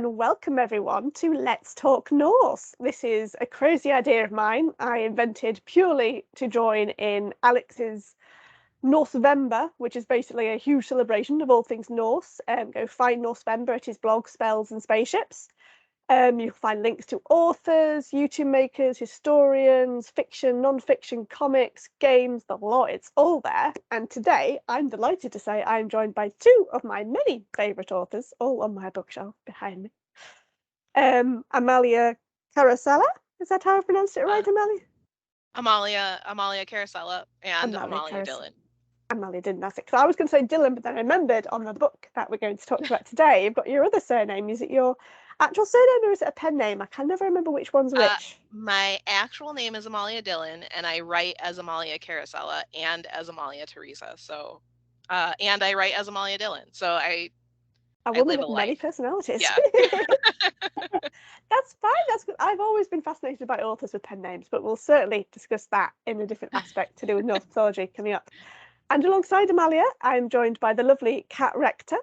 and welcome everyone to Let's Talk Norse. This is a crazy idea of mine I invented purely to join in Alex's Norse-vember, which is basically a huge celebration of all things Norse. Go find Norse-vember at his blog, Spells and Spaceships. You'll find links to authors, YouTube makers, historians, fiction, non-fiction, comics, games, the lot. It's all there. And today, I'm delighted to say I'm joined by two of my many favourite authors, all on my bookshelf behind me. Amalia Carosella, is that how I pronounced it right, Amalia? Amalia Carosella and Amalia Dillin. Amalia Dillin, that's it. Because I was going to say Dillin, but then I remembered on the book that we're going to talk about today, you've got your other surname. Is it your actual surname or is it a pen name? I can never remember which one's which. My actual name is Amalia Dillin, and I write as Amalia Carosella and as Amalia Teresa. So, and I write as Amalia Dillin. So a woman of many personalities. Yeah. That's fine. That's good. I've always been fascinated by authors with pen names, but we'll certainly discuss that in a different aspect to do with Norse mythology coming up. And alongside Amalia, I'm joined by the lovely Kat Rector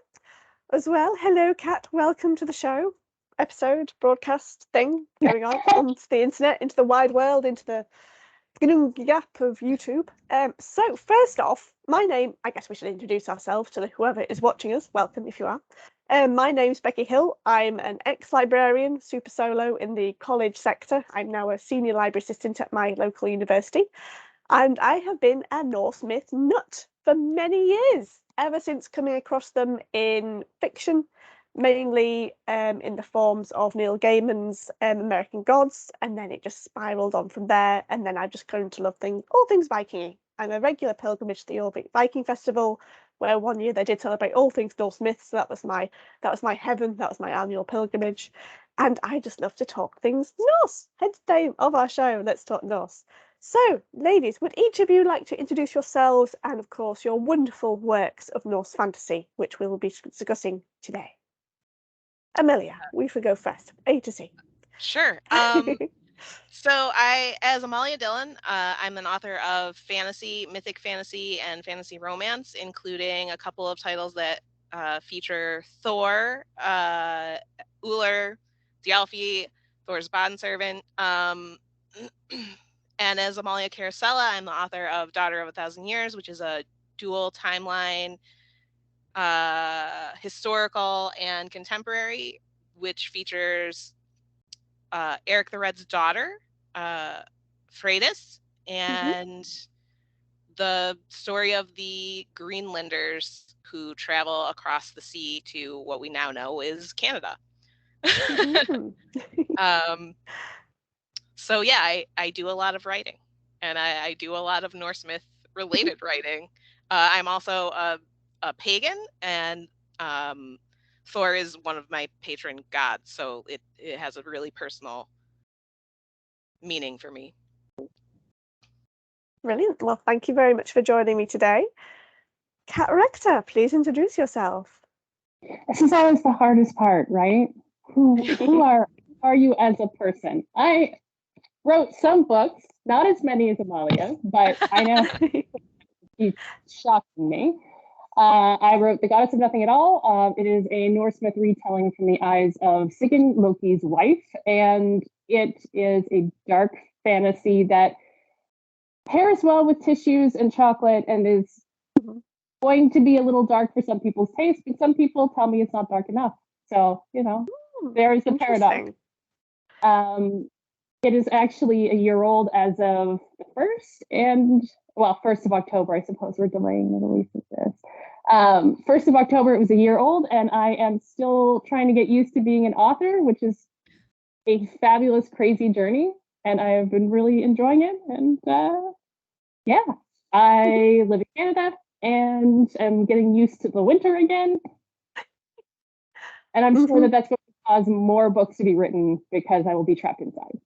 as well. Hello, Kat. Welcome to the show. Episode, broadcast thing going on onto the internet, into the wide world, into the gap of YouTube. So first off, my name, I guess we should introduce ourselves to whoever is watching us. Welcome if you are. My name's Becky Hill. I'm an ex-librarian, super solo in the college sector. I'm now a senior library assistant at my local university. And I have been a Norse myth nut for many years, ever since coming across them in fiction, mainly in the forms of Neil Gaiman's American Gods, and then it just spiraled on from there. And then I've just come to love all things Viking. I'm a regular pilgrimage to the All Viking Festival, where one year they did celebrate all things Norse myths. So that was my heaven. That was my annual pilgrimage, and I just love to talk things Norse. Hence the name of our show, Let's Talk Norse. So, ladies, would each of you like to introduce yourselves and, of course, your wonderful works of Norse fantasy, which we will be discussing today? Amelia, we should go first. A to C. Sure. So as Amalia Dillin, I'm an author of fantasy, mythic fantasy, and fantasy romance, including a couple of titles that feature Thor, Uller, Dialfi, Thor's bondservant. And as Amalia Carosella, I'm the author of Daughter of a Thousand Years, which is a dual timeline, historical and contemporary, which features Eric the Red's daughter, Freydis, and the story of the Greenlanders who travel across the sea to what we now know is Canada. So yeah, I do a lot of writing, and I do a lot of Norse myth related writing. I'm also a pagan, and Thor is one of my patron gods, so it has a really personal meaning for me. Brilliant. Well, thank you very much for joining me today. Kat Rector, please introduce yourself. This is always the hardest part, right? Who are you as a person? I wrote some books, not as many as Amalia, but I know she's shocking me. I wrote The Goddess of Nothing at All. It is a Norse myth retelling from the eyes of Sigyn, Loki's wife, and it is a dark fantasy that pairs well with tissues and chocolate and is going to be a little dark for some people's taste, but some people tell me it's not dark enough. So, there's the paradox. It is actually a year old as of the 1st of October, I suppose we're delaying the release of this. 1st of October, it was a year old, and I am still trying to get used to being an author, which is a fabulous, crazy journey, and I have been really enjoying it. And I live in Canada, and I'm getting used to the winter again. And I'm sure that that's going to cause more books to be written because I will be trapped inside.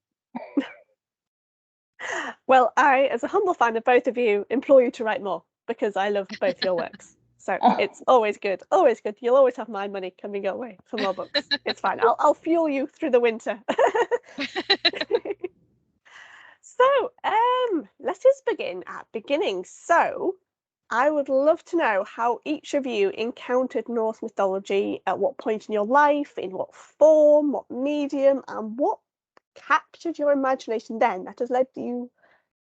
Well, I, as a humble fan of both of you, implore you to write more because I love both your works. So it's always good, always good. You'll always have my money coming your way for more books. It's fine. I'll fuel you through the winter. So let's just begin at beginning. So I would love to know how each of you encountered Norse mythology, at what point in your life, in what form, what medium, and what captured your imagination then that has led you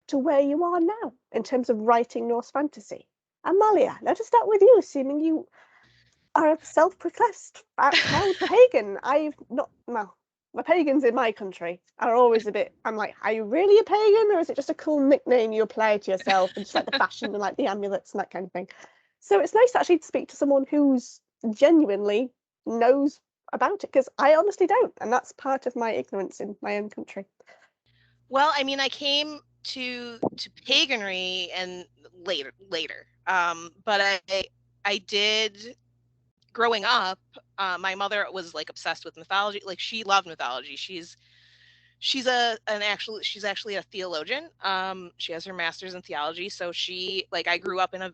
to where you are now in terms of writing Norse fantasy. Amalia, let us start with you, assuming you are a self-professed proud pagan. I've not, well, the pagans in my country are always a bit, I'm like, are you really a pagan, or is it just a cool nickname you apply to yourself and just like the fashion and like the amulets and that kind of thing? So it's nice actually to speak to someone who's genuinely knows about it, because I honestly don't, and that's part of my ignorance in my own country. Well, I mean, I came to paganry and later. But I did growing up. My mother was like obsessed with mythology. Like she loved mythology. She's she's actually a theologian. She has her master's in theology. So she like I grew up in a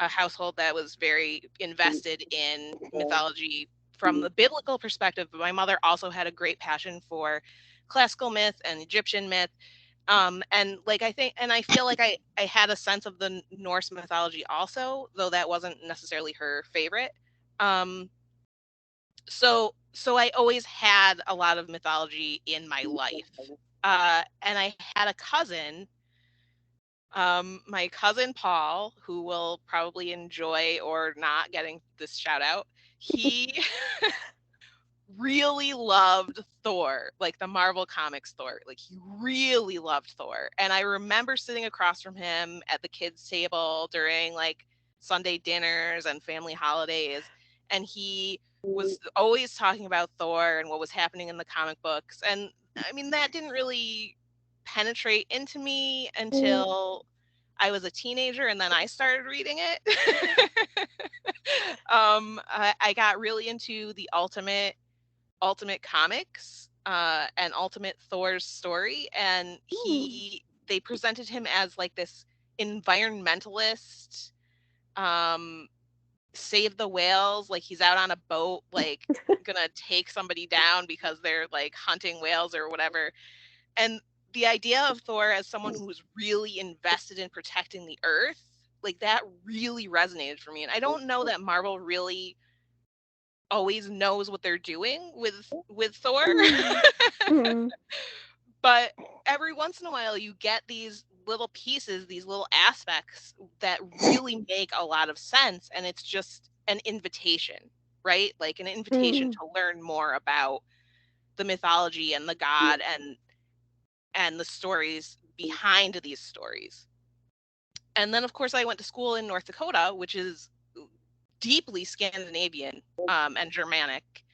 household that was very invested in mythology from the biblical perspective, but my mother also had a great passion for classical myth and Egyptian myth. And like I feel like I had a sense of the Norse mythology also, though that wasn't necessarily her favorite. Um, so I always had a lot of mythology in my life. And I had a cousin, my cousin Paul, who will probably enjoy or not getting this shout out. He really loved Thor, like the Marvel Comics Thor. Like he really loved Thor. And I remember sitting across from him at the kids' table during like Sunday dinners and family holidays. And he was always talking about Thor and what was happening in the comic books. And I mean, that didn't really penetrate into me until I was a teenager, and then I started reading it. I got really into the Ultimate Comics and Ultimate Thor's story, and they presented him as like this environmentalist, save the whales, like he's out on a boat like gonna take somebody down because they're like hunting whales or whatever. And the idea of Thor as someone who's really invested in protecting the earth, like that really resonated for me. And I don't know that Marvel really always knows what they're doing with Thor. But every once in a while you get these little pieces, these little aspects that really make a lot of sense, and it's just an invitation, right? Like an invitation to learn more about the mythology and the god and the stories behind these stories. And then of course I went to school in North Dakota, which is deeply Scandinavian and Germanic.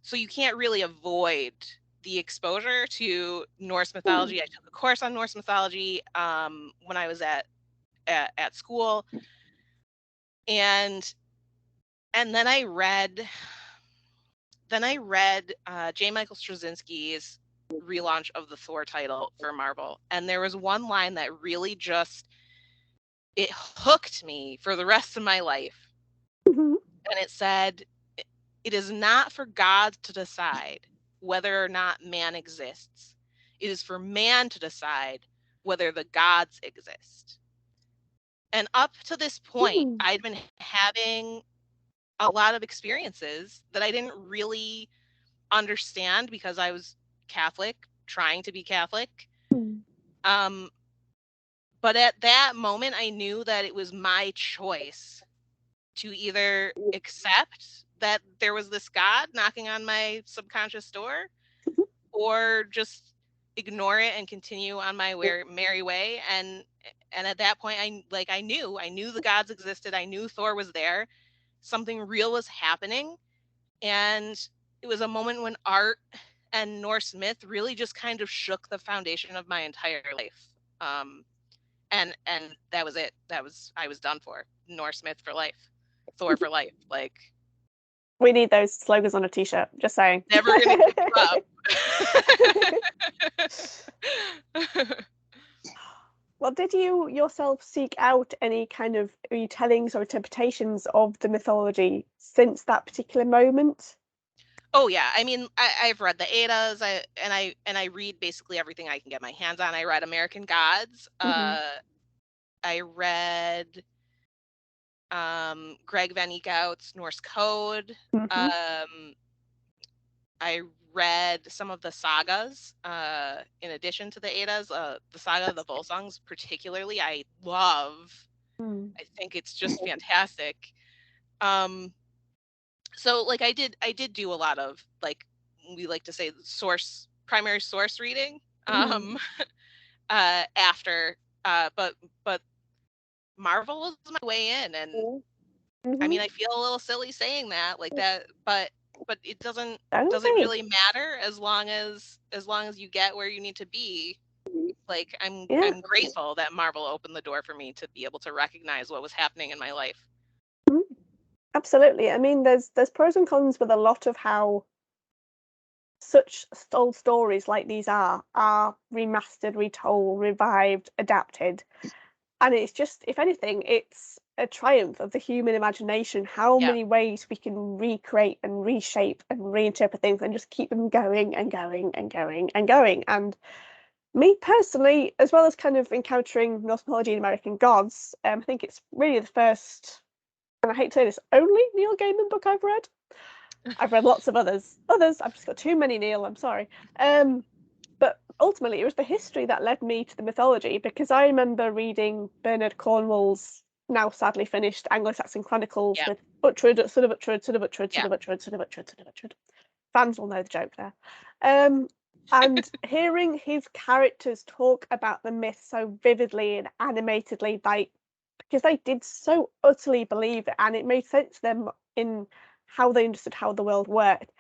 So you can't really avoid the exposure to Norse mythology. I took a course on Norse mythology when I was at school, and then I read J. Michael Straczynski's relaunch of the Thor title for Marvel, and there was one line that really just it hooked me for the rest of my life. And it said, "It is not for God to decide whether or not man exists. It is for man to decide whether the gods exist." And up to this point, I'd been having a lot of experiences that I didn't really understand because I was Catholic, trying to be Catholic. But at that moment, I knew that it was my choice to either accept that there was this God knocking on my subconscious door, or just ignore it and continue on my merry way. And at that point, I knew the gods existed. I knew Thor was there. Something real was happening, and it was a moment when art and Norse myth really just kind of shook the foundation of my entire life. And that was it. I was done for. Norse myth for life. Thor for life. Like, we need those slogans on a t-shirt, just saying. Never gonna give you up. Well, did you yourself seek out any kind of retellings or interpretations of the mythology since that particular moment? Oh yeah, I mean, I've read the Eddas, and I read basically everything I can get my hands on. I read American Gods, I read Greg Van Eekhout's Norse Code. I read some of the sagas in addition to the Eddas. The saga of the Volsungs particularly I love. I think it's just fantastic. So like I did do a lot of, like we like to say, primary source reading after but Marvel was my way in, and I mean I feel a little silly saying that like that, but it doesn't really matter as long as you get where you need to be. Like I'm grateful that Marvel opened the door for me to be able to recognize what was happening in my life. Absolutely. I mean, there's pros and cons with a lot of how such old stories like these are remastered, retold, revived, adapted, and it's just, if anything, it's a triumph of the human imagination, how many ways we can recreate and reshape and reinterpret things and just keep them going and going and going and going. And me personally, as well as kind of encountering Norse mythology and American gods, I think it's really the first, and I hate to say this, only Neil Gaiman book I've read. I've read lots of others. I've just got too many, Neil, I'm sorry. But ultimately, it was the history that led me to the mythology, because I remember reading Bernard Cornwell's now sadly finished Anglo-Saxon Chronicles with Uhtred, son of Uhtred, son of Uhtred, son of Uhtred, son of Uhtred, son of Uhtred. Fans will know the joke there. And hearing his characters talk about the myth so vividly and animatedly, like, because they did so utterly believe it, and it made sense to them in how they understood how the world worked.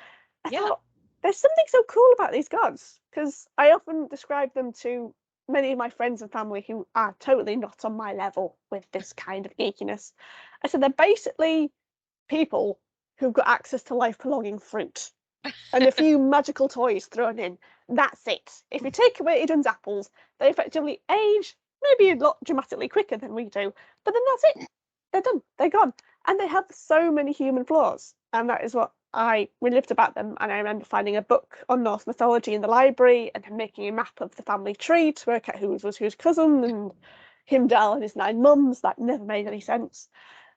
I thought, there's something so cool about these gods, because I often describe them to many of my friends and family who are totally not on my level with this kind of geekiness. I said they're basically people who've got access to life-prolonging fruit and a few magical toys thrown in. That's it. If you take away Odin's apples, they effectively age maybe a lot dramatically quicker than we do, but then that's it. They're done. They're gone. And they have so many human flaws, and that is what I relived about them. And I remember finding a book on Norse mythology in the library and then making a map of the family tree to work out who was whose cousin, and Heimdall and his 9 mums. That never made any sense.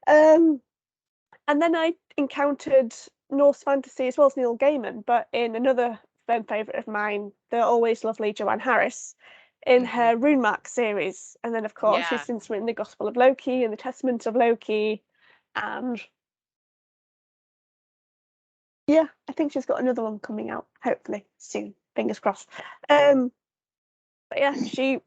And then I encountered Norse fantasy as well as Neil Gaiman, but in another fan favourite of mine, the always lovely Joanne Harris, in her Runemark series. And then, of course, she's since written the Gospel of Loki and the Testament of Loki. And yeah, I think she's got another one coming out, hopefully soon. Fingers crossed. But yeah, she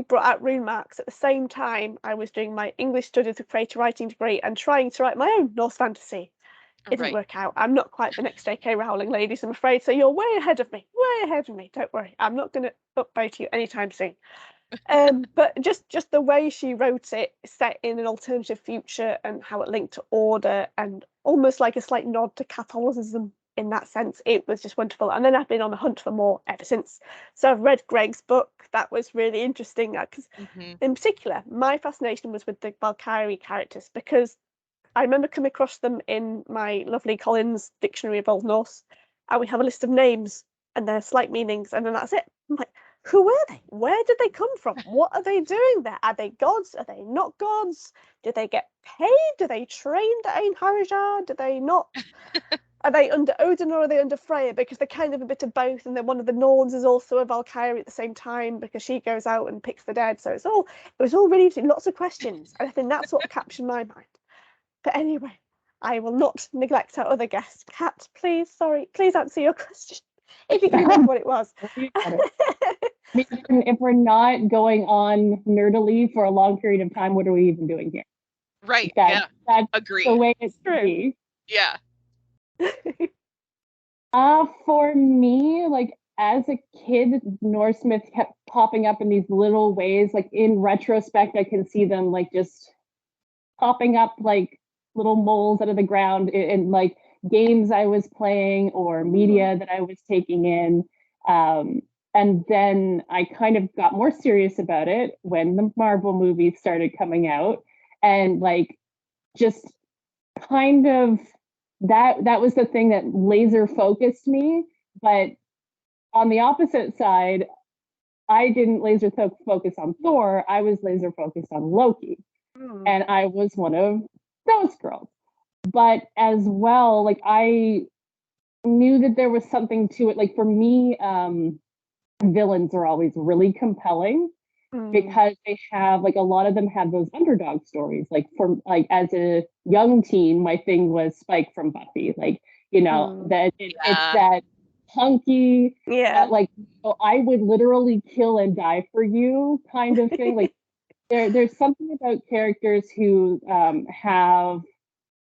brought out Runemarks at the same time I was doing my English studies of creative writing degree and trying to write my own Norse fantasy. It didn't work out. I'm not quite the next J.K. Rowling, ladies, I'm afraid. So you're way ahead of me. Way ahead of me. Don't worry. I'm not going to upvote you anytime soon. But just the way she wrote it, set in an alternative future, and how it linked to order, and almost like a slight nod to Catholicism in that sense, it was just wonderful. And then I've been on a hunt for more ever since. So I've read Greg's book. That was really interesting, because in particular, my fascination was with the Valkyrie characters, because I remember coming across them in my lovely Collins Dictionary of Old Norse, and we have a list of names and their slight meanings, and then that's it. I'm like, who were they? Where did they come from? What are they doing there? Are they gods? Are they not gods? Did they get paid? Do they train the Einherjar? Do they not? Are they under Odin or are they under Freya? Because they're kind of a bit of both, and then one of the Norns is also a Valkyrie at the same time, because she goes out and picks the dead. So it was all really lots of questions, and I think that's what captured my mind. But anyway, I will not neglect our other guest. Kat, please answer your question, if you can remember what it was. If we're not going on nerdily for a long period of time, what are we even doing here? Right. That's Agreed. the way it's true. Yeah. For me, like as a kid, Norse myths kept popping up in these little ways. Like in retrospect, I can see them like just popping up like little moles out of the ground in like games I was playing or media that I was taking in. And then I kind of got more serious about it when the Marvel movies started coming out, and like just kind of that was the thing that laser focused me. But on the opposite side, I didn't laser focus on Thor. I was laser focused on Loki. And I was one of those girls. But as well, like I knew that there was something to it. Like for me, villains are always really compelling because they have like a lot of them have those underdog stories. Like for like as a young teen, my thing was Spike from Buffy. Like, you know, that it's that hunky, like oh, I would literally kill and die for you kind of thing. Like there's something about characters who have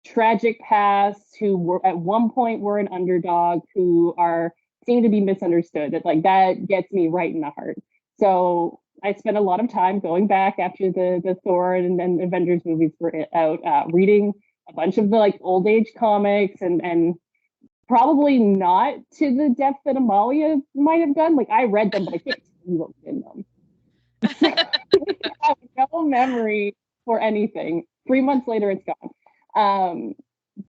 tragic pasts, who were at one point were an underdog, who are seem to be misunderstood. That gets me right in the heart. So I spent a lot of time going back after the Thor and Avengers movies were out, reading a bunch of the like old age comics and probably not to the depth that Amalia might have done. Like I read them, but I can't see what was in them. So I have no memory for anything. 3 months later, it's gone.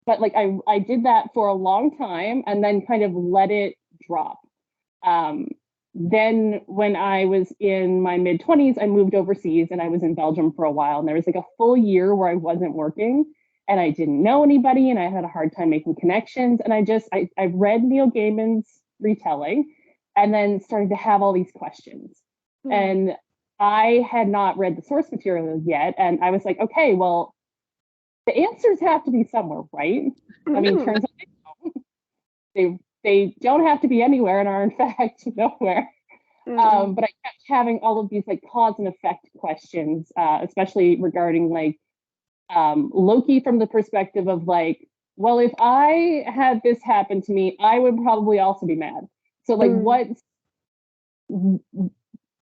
But like I did that for a long time and then kind of let it drop. Then when I was in my mid-20s, I moved overseas and I was in Belgium for a while. And there was like a full year where I wasn't working and I didn't know anybody and I had a hard time making connections. And I read Neil Gaiman's retelling and then started to have all these questions. And I had not read the source material yet. And I was like, okay, well, the answers have to be somewhere, right? I mean, turns out they don't have to be anywhere and are in fact nowhere. But I kept having all of these like cause and effect questions, especially regarding like Loki from the perspective of like, well, if I had this happen to me, I would probably also be mad. So like what's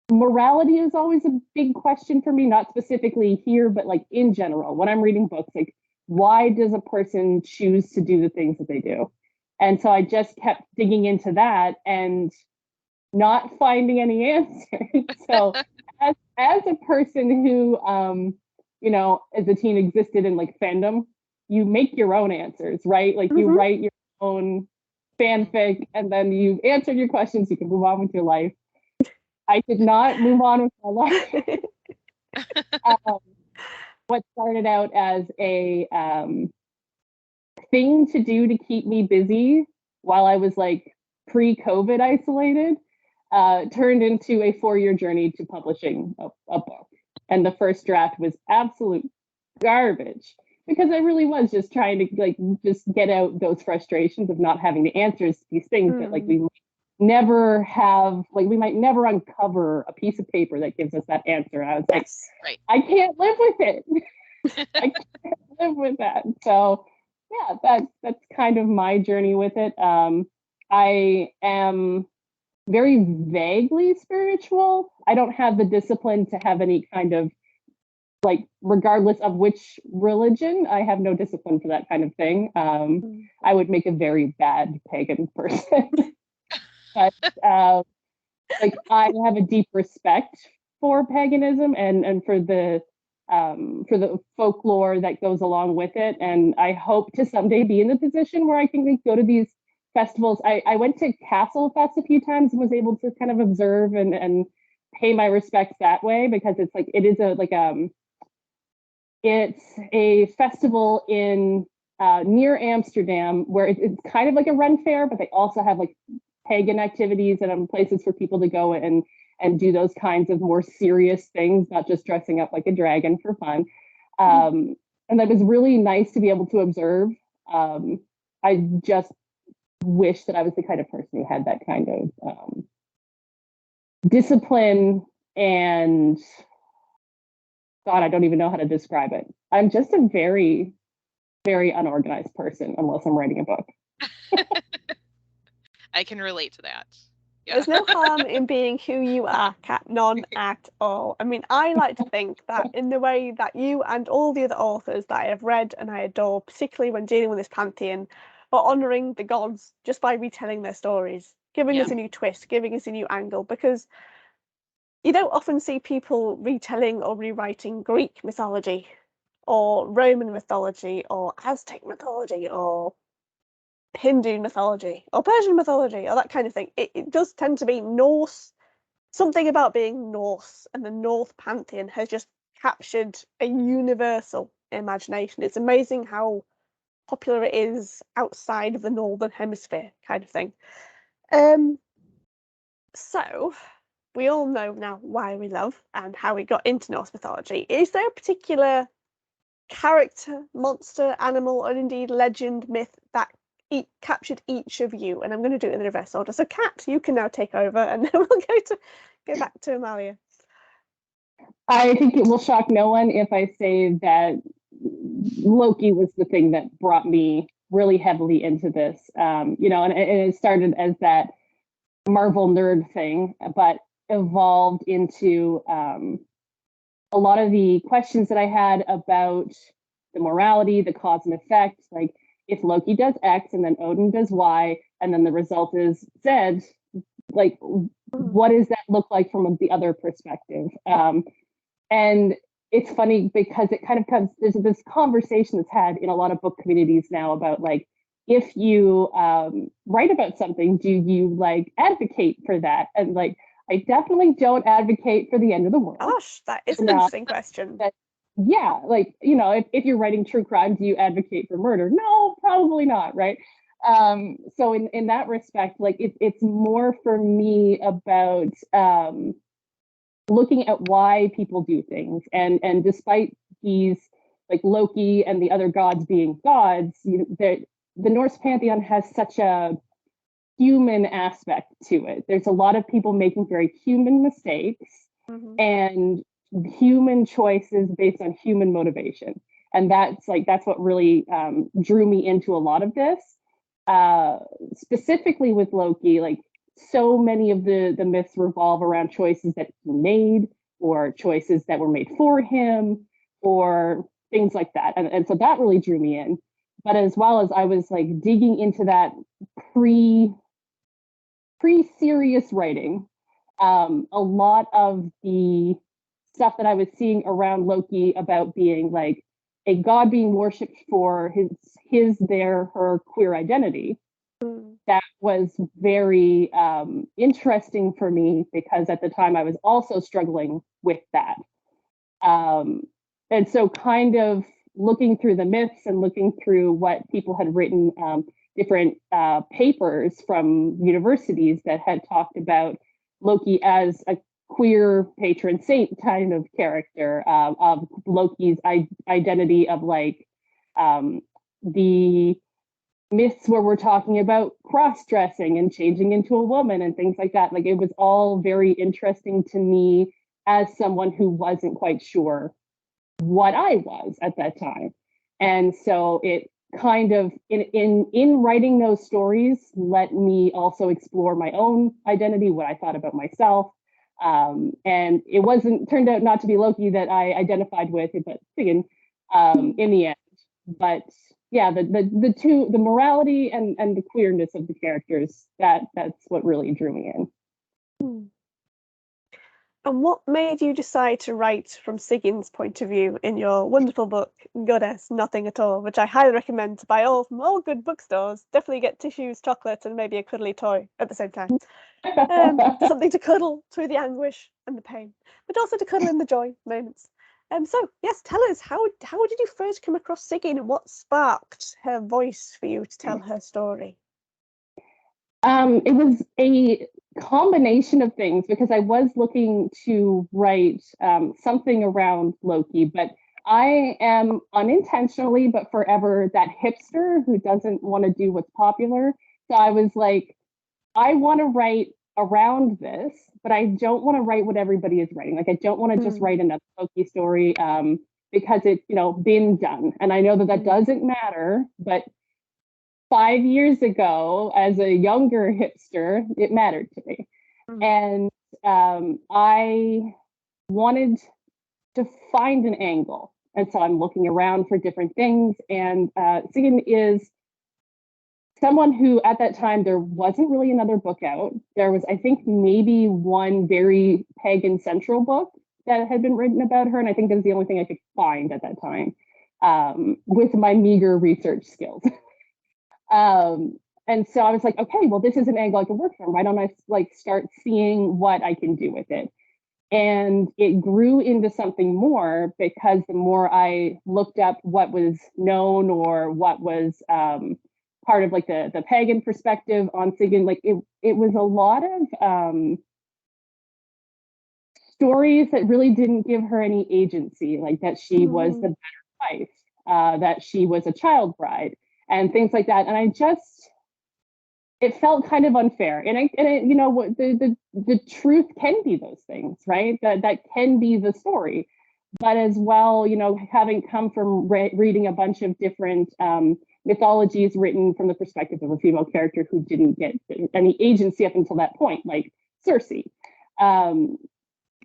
morality is always a big question for me, not specifically here, but like in general, when I'm reading books, like why does a person choose to do the things that they do? And so I just kept digging into that and not finding any answers. So as a person who, you know, as a teen existed in like fandom, you make your own answers, right? Like you write your own fanfic and then you've answered your questions, you can move on with your life. I did not move on with my life. What started out as a thing to do to keep me busy while I was like pre-COVID isolated turned into a 4-year journey to publishing a book. And the first draft was absolute garbage because I really was just trying to like just get out those frustrations of not having the answers to these things that like we never have, like we might never uncover a piece of paper that gives us that answer. And I was like, I can't live with it. I can't live with that. So yeah, that's kind of my journey with it. I am very vaguely spiritual. I don't have the discipline to have any kind of like, regardless of which religion, I have no discipline for that kind of thing. I would make a very bad pagan person. But like I have a deep respect for paganism and for the folklore that goes along with it. And I hope to someday be in the position where I can like, go to these festivals. I went to Castle Fest a few times and was able to kind of observe and pay my respects that way because it's like it is it's a festival in near Amsterdam where it's kind of like a Ren fair, but they also have like pagan activities and places for people to go and do those kinds of more serious things, not just dressing up like a dragon for fun. And that was really nice to be able to observe. I just wish that I was the kind of person who had that kind of discipline and God, I don't even know how to describe it. I'm just a very, very unorganized person unless I'm writing a book. I can relate to that. Yeah. There's no harm in being who you are, Kat, none at all. I mean, I like to think that in the way that you and all the other authors that I have read and I adore, particularly when dealing with this Pantheon, are honouring the gods just by retelling their stories, giving us a new twist, giving us a new angle, because you don't often see people retelling or rewriting Greek mythology or Roman mythology or Aztec mythology or Hindu mythology or Persian mythology or that kind of thing. It does tend to be Norse something about being Norse and the North Pantheon has just captured a universal imagination. It's amazing how popular it is outside of the Northern Hemisphere, kind of thing. So we all know now why we love and how we got into Norse mythology. Is there a particular character, monster, animal, or indeed legend, myth that captured each of you? And I'm going to do it in the reverse order. So, Kat, you can now take over, and then we'll go back to Amalia. I think it will shock no one if I say that Loki was the thing that brought me really heavily into this. And it started as that Marvel nerd thing, but evolved into a lot of the questions that I had about the morality, the cause and effect. Like, if Loki does X and then Odin does Y, and then the result is Z, like, what does that look like from the other perspective? And it's funny because it kind of comes, there's this conversation that's had in a lot of book communities now about, like, if you write about something, do you like advocate for that? And like, I definitely don't advocate for the end of the world. Gosh, that is an interesting question. Yeah, like, if you're writing true crime, do you advocate for murder? No, probably not, right? So in that respect, like, it's more for me about looking at why people do things, and despite these, like, Loki and the other gods being gods, the Norse pantheon has such a human aspect to it. There's a lot of people making very human mistakes and human choices based on human motivation, and that's what really drew me into a lot of this. Specifically with Loki, like, so many of the myths revolve around choices that he made, or choices that were made for him, or things like that, and so that really drew me in. But as well as I was like digging into that pre-serious writing, a lot of the stuff that I was seeing around Loki about being like a god being worshipped for her queer identity, that was very interesting for me, because at the time I was also struggling with that. And so kind of looking through the myths and looking through what people had written, different papers from universities that had talked about Loki as a queer patron saint kind of character, of Loki's identity of, like, the myths where we're talking about cross-dressing and changing into a woman and things like that. Like, it was all very interesting to me as someone who wasn't quite sure what I was at that time. And so it kind of, in writing those stories, let me also explore my own identity, what I thought about myself. And it turned out not to be Loki that I identified with, but Sigyn, in the end. But yeah, the morality and the queerness of the characters, that's what really drew me in. And what made you decide to write from Sigyn's point of view in your wonderful book, Goddess Nothing at All, which I highly recommend to buy from all good bookstores? Definitely get tissues, chocolate, and maybe a cuddly toy at the same time. Something to cuddle through the anguish and the pain, but also to cuddle in the joy moments. So yes, tell us, how did you first come across Sigyn, and what sparked her voice for you to tell her story? It was a combination of things, because I was looking to write something around Loki, but I am unintentionally but forever that hipster who doesn't want to do what's popular. So I was like, I want to write around this, but I don't want to write what everybody is writing. Like, I don't want to just write another Loki story, because it's, been done. And I know that doesn't matter, but 5 years ago, as a younger hipster, it mattered to me. And I wanted to find an angle. And so I'm looking around for different things. And Sigyn is someone who, at that time, there wasn't really another book out. There was, I think, maybe one very pagan central book that had been written about her. And I think that was the only thing I could find at that time, with my meager research skills. And so I was like, okay, well, this is an angle I can work from. Why don't I like start seeing what I can do with it? And it grew into something more because the more I looked up what was known or what was part of like the pagan perspective on Sigyn, like it was a lot of stories that really didn't give her any agency, like that she was the better wife, that she was a child bride, and things like that. And it felt kind of unfair. And you know, the truth can be those things, right? That can be the story. But as well, you know, having come from reading a bunch of different mythologies written from the perspective of a female character who didn't get any agency up until that point, like Circe.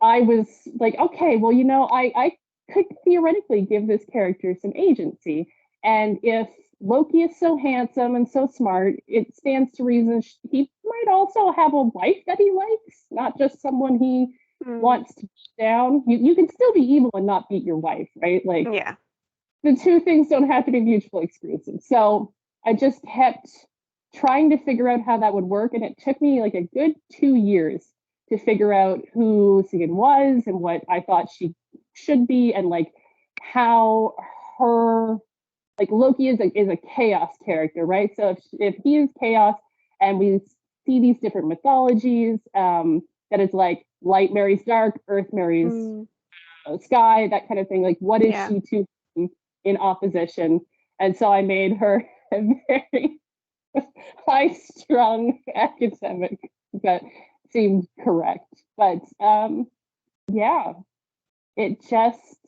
I was like, okay, well, you know, I could theoretically give this character some agency. And if Loki is so handsome and so smart, it stands to reason he might also have a wife that he likes, not just someone he wants to beat down. You can still be evil and not beat your wife, right? Like, yeah, the two things don't have to be mutually exclusive. So I just kept trying to figure out how that would work. And it took me like a good 2 years to figure out who Sigyn was and what I thought she should be, and like how her, like Loki is a chaos character, right? So if he is chaos, and we see these different mythologies, that is like light marries dark, earth marries sky, that kind of thing. Like, what is she to him in opposition? And so I made her a very high-strung academic that seemed correct. But yeah, it just,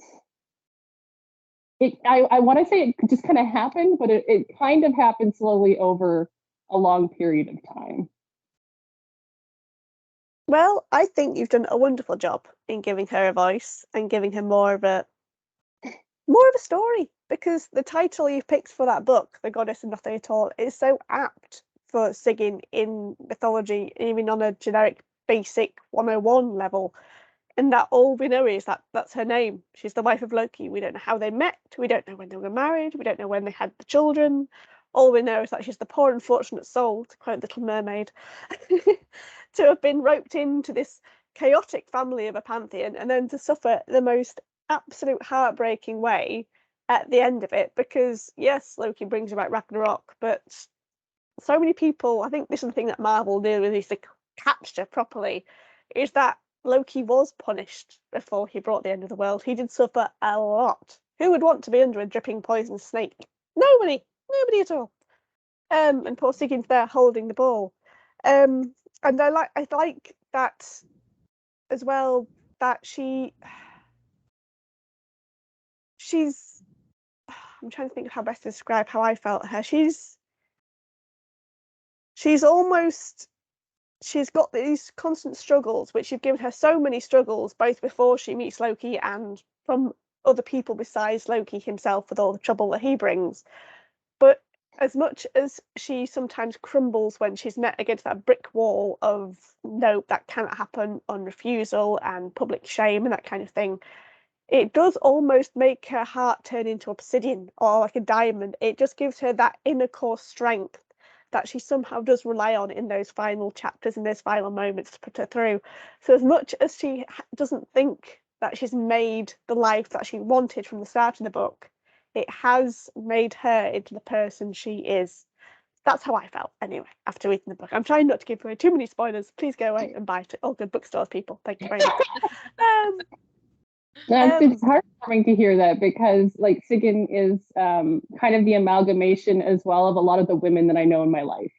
I want to say it just kind of happened, but it kind of happened slowly over a long period of time. Well, I think you've done a wonderful job in giving her a voice and giving her more of a story, because the title you've picked for that book, The Goddess and Nothing at All, is so apt for Sigyn in mythology, even on a generic basic 101 level. And that all we know is that that's her name. She's the wife of Loki. We don't know how they met. We don't know when they were married. We don't know when they had the children. All we know is that she's the poor unfortunate soul, to quote Little Mermaid, to have been roped into this chaotic family of a pantheon, and then to suffer the most absolute heartbreaking way at the end of it. Because yes, Loki brings about Ragnarok, but so many people, I think this is the thing that Marvel really needs to capture properly, is that Loki was punished before he brought the end of the world. He did suffer a lot. Who would want to be under a dripping poison snake? Nobody at all. And poor Sigyn's there holding the ball. And I like that as well, that she's I'm trying to think of how best to describe how I felt her. She's got these constant struggles, which you've given her so many struggles, both before she meets Loki and from other people besides Loki himself, with all the trouble that he brings. But as much as she sometimes crumbles when she's met against that brick wall of no, that can't happen, on refusal and public shame and that kind of thing, it does almost make her heart turn into obsidian or like a diamond. It just gives her that inner core strength that she somehow does rely on in those final chapters, in those final moments, to put her through. So as much as she doesn't think that she's made the life that she wanted from the start of the book, it has made her into the person she is. That's how I felt anyway after reading the book. I'm trying not to give away too many spoilers. Please go away and buy it at all good bookstores, people. Thank you very much. It's heartwarming to hear that, because like Sigyn is kind of the amalgamation as well of a lot of the women that I know in my life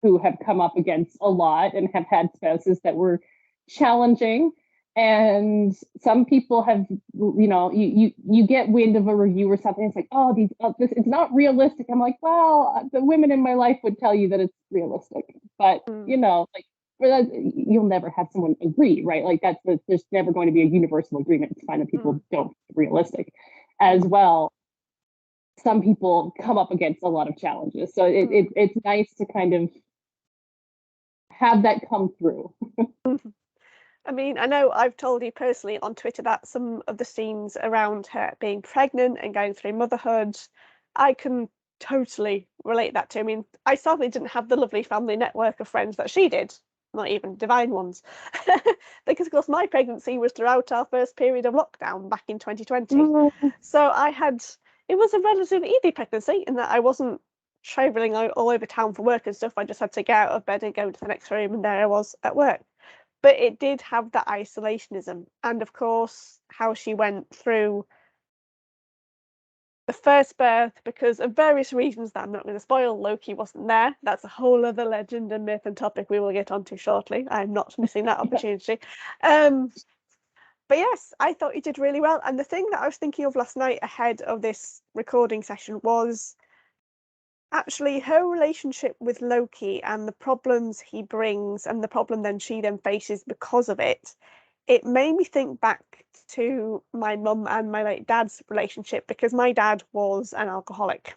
who have come up against a lot and have had spouses that were challenging. And some people have, you know, you get wind of a review or something, it's like, this it's not realistic. I'm like, well, the women in my life would tell you that it's realistic, but you know, like, you'll never have someone agree, right? Like there's never going to be a universal agreement. It's fine that people don't be realistic as well. Some people come up against a lot of challenges, so it's nice to kind of have that come through. I mean, I know I've told you personally on Twitter that some of the scenes around her being pregnant and going through motherhood, I can totally relate that to. I mean, I sadly didn't have the lovely family network of friends that she did, not even divine ones, because of course my pregnancy was throughout our first period of lockdown back in 2020. So it was a relatively easy pregnancy in that I wasn't travelling all over town for work and stuff. I just had to get out of bed and go to the next room, and there I was at work. But it did have that isolationism, and of course how she went through the first birth, because of various reasons that I'm not going to spoil. Loki wasn't there. That's a whole other legend and myth and topic we will get onto shortly. I'm not missing that opportunity. But yes, I thought you did really well. And the thing that I was thinking of last night ahead of this recording session was actually her relationship with Loki and the problems he brings and the problem then she then faces because of it. It made me think back to my mum and my late dad's relationship, because my dad was an alcoholic.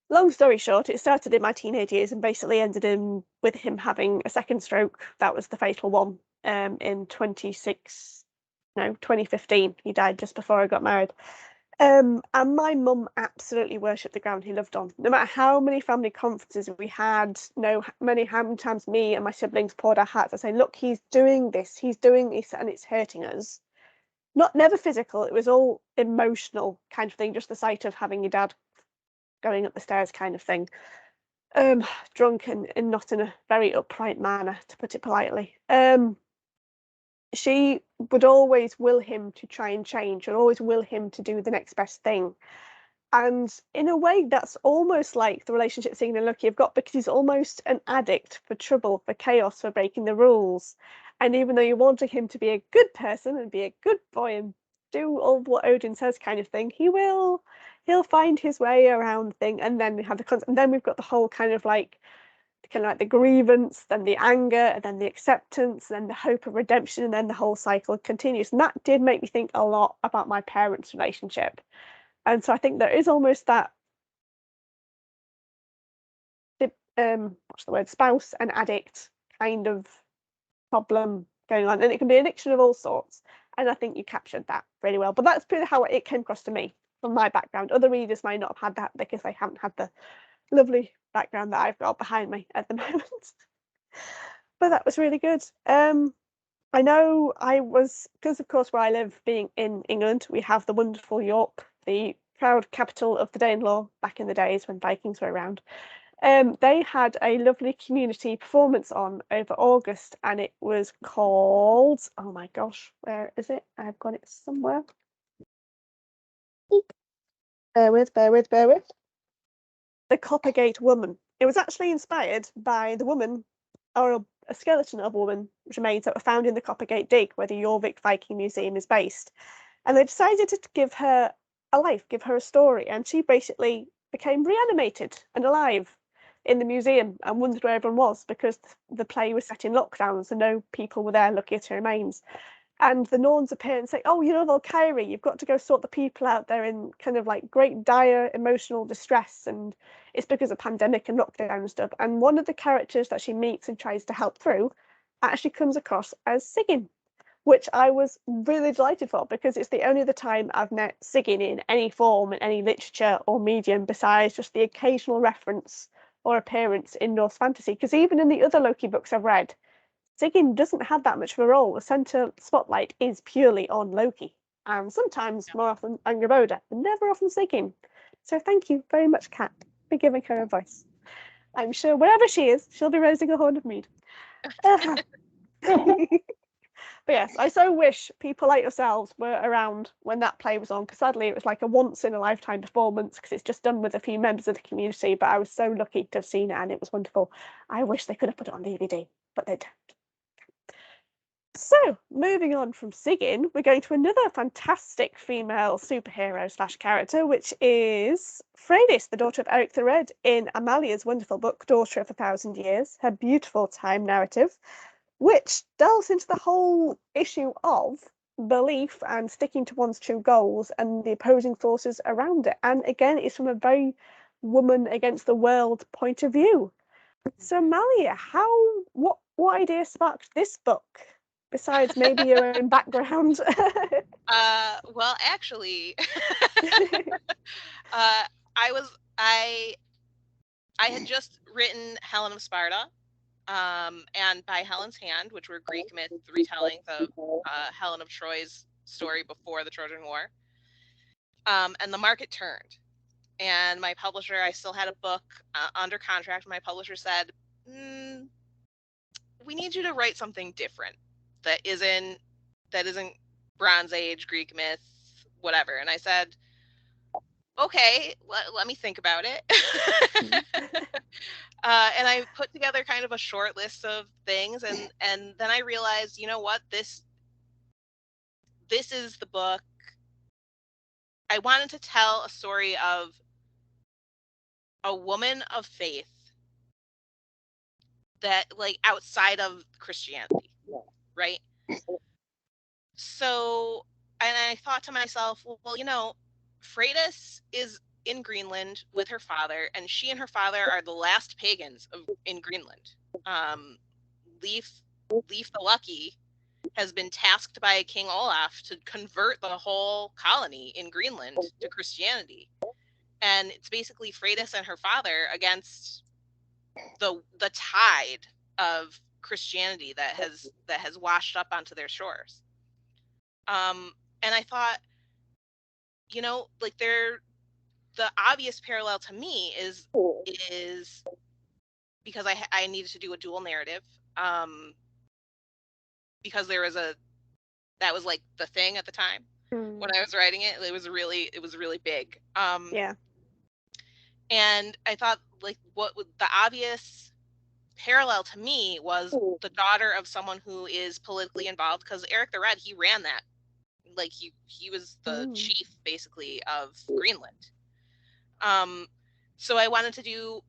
Long story short, it started in my teenage years and basically ended with him having a second stroke. That was the fatal one in 2015. He died just before I got married. And my mum absolutely worshipped the ground he lived on. No matter how many family conferences we had, how many times me and my siblings poured our hearts out saying, look, he's doing this, and it's hurting us. Never physical, it was all emotional kind of thing, just the sight of having your dad going up the stairs kind of thing. Drunk and not in a very upright manner, to put it politely. She would always will him to try and change, and always will him to do the next best thing. And in a way, that's almost like the relationship Sigyn and Loki have got, because he's almost an addict for trouble, for chaos, for breaking the rules. And even though you're wanting him to be a good person and be a good boy and do all what Odin says kind of thing, he'll find his way around thing. And then we have and then we've got the whole kind of like the grievance, then the anger, and then the acceptance, and then the hope of redemption, and then the whole cycle continues. And that did make me think a lot about my parents' relationship. And so I think there is almost that spouse and addict kind of problem going on, and it can be addiction of all sorts. And I think you captured that really well. But that's pretty how it came across to me from my background. Other readers might not have had that because they haven't had the lovely background that I've got behind me at the moment. But that was really good. I know because of course where I live, being in England, we have the wonderful York, the proud capital of the Danelaw back in the days when Vikings were around. They had a lovely community performance on over August, and it was called, oh my gosh, where is it? I've got it somewhere. Bear with. The Coppergate Woman. It was actually inspired by the woman, or a skeleton of a woman, remains that were found in the Coppergate Dig, where the Jorvik Viking Museum is based. And they decided to give her a life, give her a story, and she basically became reanimated and alive in the museum and wondered where everyone was, because the play was set in lockdown, so no people were there looking at her remains. And the Norns appear and say, oh, Valkyrie, you've got to go sort the people out there in kind of like great dire emotional distress, and it's because of pandemic and lockdown and stuff. And one of the characters that she meets and tries to help through actually comes across as Sigyn, which I was really delighted for, because it's the only other time I've met Sigyn in any form, in any literature or medium, besides just the occasional reference or appearance in Norse fantasy. Because even in the other Loki books I've read, Sigyn doesn't have that much of a role. The centre spotlight is purely on Loki, and sometimes more often Angrboda, but never often Sigyn. So thank you very much, Kat, for giving her a voice. I'm sure wherever she is, she'll be raising a horn of mead. But yes, I so wish people like yourselves were around when that play was on, because sadly it was like a once-in-a-lifetime performance, because it's just done with a few members of the community, but I was so lucky to have seen it and it was wonderful. I wish they could have put it on DVD, but they don't. So, moving on from Sigyn, we're going to another fantastic female superhero / character, which is Freydis, the daughter of Eric the Red, in Amalia's wonderful book, Daughter of a Thousand Years, her beautiful time narrative, which delves into the whole issue of belief and sticking to one's true goals and the opposing forces around it. And again, it's from a very woman against the world point of view. So, Amalia, what idea sparked this book? Besides maybe your own background. Well, actually, I had just written Helen of Sparta, and By Helen's Hand, which were Greek myth retellings of Helen of Troy's story before the Trojan War. And the market turned. And my publisher, I still had a book under contract. My publisher said, we need you to write something different that isn't Bronze Age, Greek myth, whatever. And I said, okay, let me think about it. And I put together kind of a short list of things, and then I realized, you know what, this is the book. I wanted to tell a story of a woman of faith that, like, outside of Christianity, right? So, and I thought to myself, well, you know, Freydis is in Greenland with her father, and she and her father are the last pagans in Greenland. Leif the Lucky has been tasked by King Olaf to convert the whole colony in Greenland to Christianity. And it's basically Freydis and her father against the tide of Christianity that has washed up onto their shores. And I thought, you know, like, the obvious parallel to me is because I needed to do a dual narrative, because that was like the thing at the time when I was writing it. It was really big. Yeah. And I thought, like, what would the obvious parallel to me was the daughter of someone who is politically involved, because Eric the Red, he ran that, like, he was the chief basically of Greenland. So I wanted to do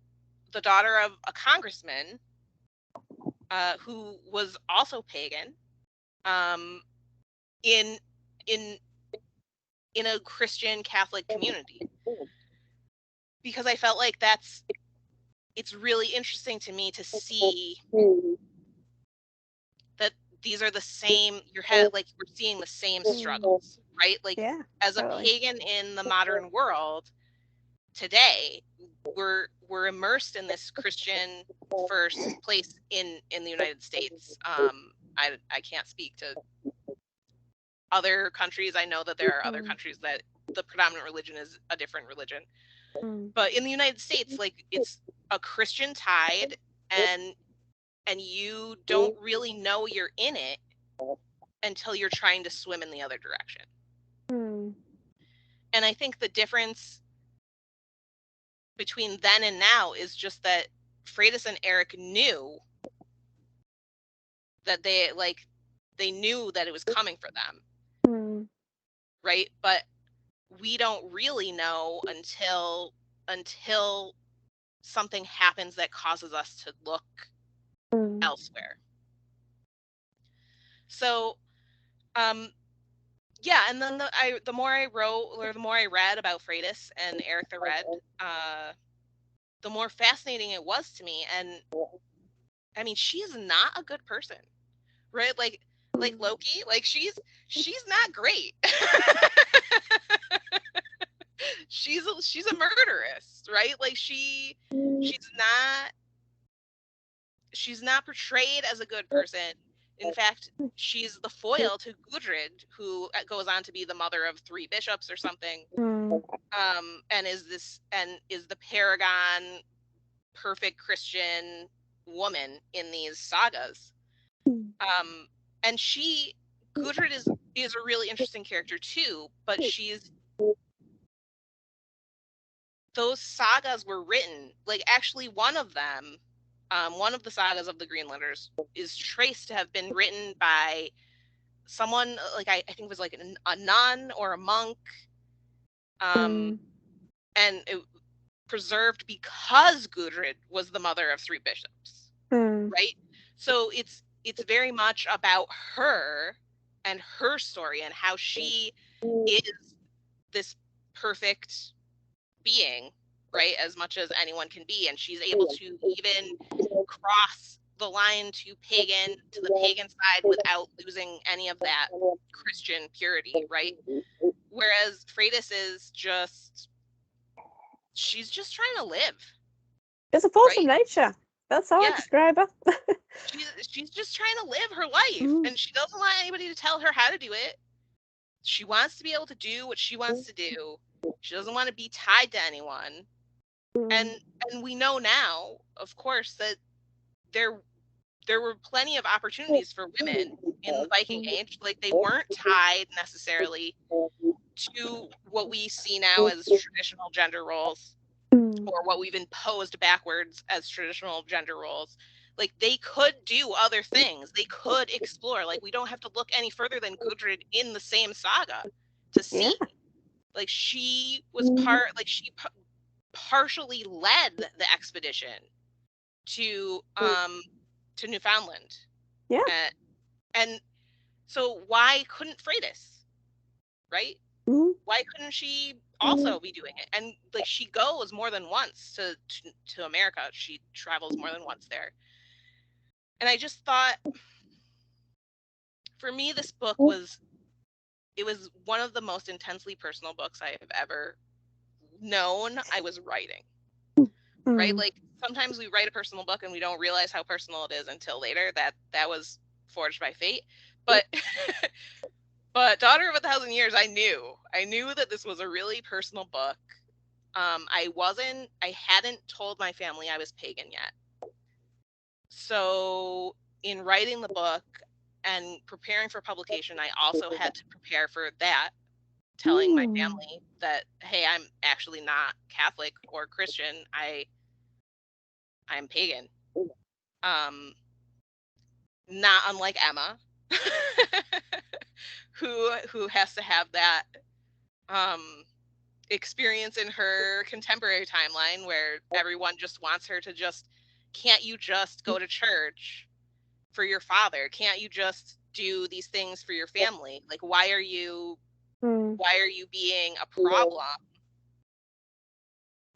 the daughter of a congressman who was also pagan, in a Christian Catholic community, because I felt like it's really interesting to me to see that these are the same. Like, we're seeing the same struggles, right? Like, Yeah, as totally. a pagan in the modern world today, we're immersed in this Christian first place in the United States. I can't speak to other countries. I know that there are other countries that the predominant religion is a different religion. But in the United States, like, it's a Christian tide, and you don't really know you're in it until you're trying to swim in the other direction. And I think the difference between then and now is just that Freydis and Eric knew that they knew that it was coming for them, right? But we don't really know until something happens that causes us to look elsewhere. So, yeah, and then the more I wrote, or the more I read about Freydis and Eric the Red, the more fascinating it was to me. And I mean, she is not a good person, right? Like Loki, like, she's not great. she's a murderess, right? Like, she's not portrayed as a good person. In fact, she's the foil to Gudrid, who goes on to be the mother of 3 bishops or something, and is the paragon perfect Christian woman in these sagas. And Gudrid is a really interesting character too, but those sagas were written, like, actually one of them, one of the sagas of the Greenlanders is traced to have been written by someone, like, I think it was like a nun or a monk, and it preserved because Gudrid was the mother of 3 bishops, right? So it's very much about her and her story and how she is this perfect being, right, as much as anyone can be, and she's able to even cross the line to the pagan side without losing any of that Christian purity, right? Whereas Freydis is just she's just trying to live. It's a force of Right? nature. That's how I Yeah. describe her. She's just trying to live her life, and she doesn't want anybody to tell her how to do it. She wants to be able to do what she wants to do. She doesn't want to be tied to anyone. And we know now, of course, that there were plenty of opportunities for women in the Viking Age. Like, they weren't tied necessarily to what we see now as traditional gender roles, or what we've imposed backwards as traditional gender roles. Like, they could do other things. They could explore. Like, we don't have to look any further than Gudrid in the same saga to see. Yeah. Like, she was partially led the expedition to Newfoundland. Yeah. And so why couldn't Freydis, right? Why couldn't she also be doing it? And like, she goes more than once to America. She travels more than once there. And I just thought, for me, this book was one of the most intensely personal books I have ever known I was writing. Right? Like, sometimes we write a personal book and we don't realize how personal it is until later. That was forged by fate. But Daughter of 1,000 Years, I knew that this was a really personal book. I hadn't told my family I was pagan yet. So in writing the book and preparing for publication, I also had to prepare for that, telling my family that, hey, I'm actually not Catholic or Christian. I'm pagan. Not unlike Emma, who has to have that experience in her contemporary timeline where everyone just wants her to can't you just go to church for your father? Can't you just do these things for your family? Like, why are you being a problem?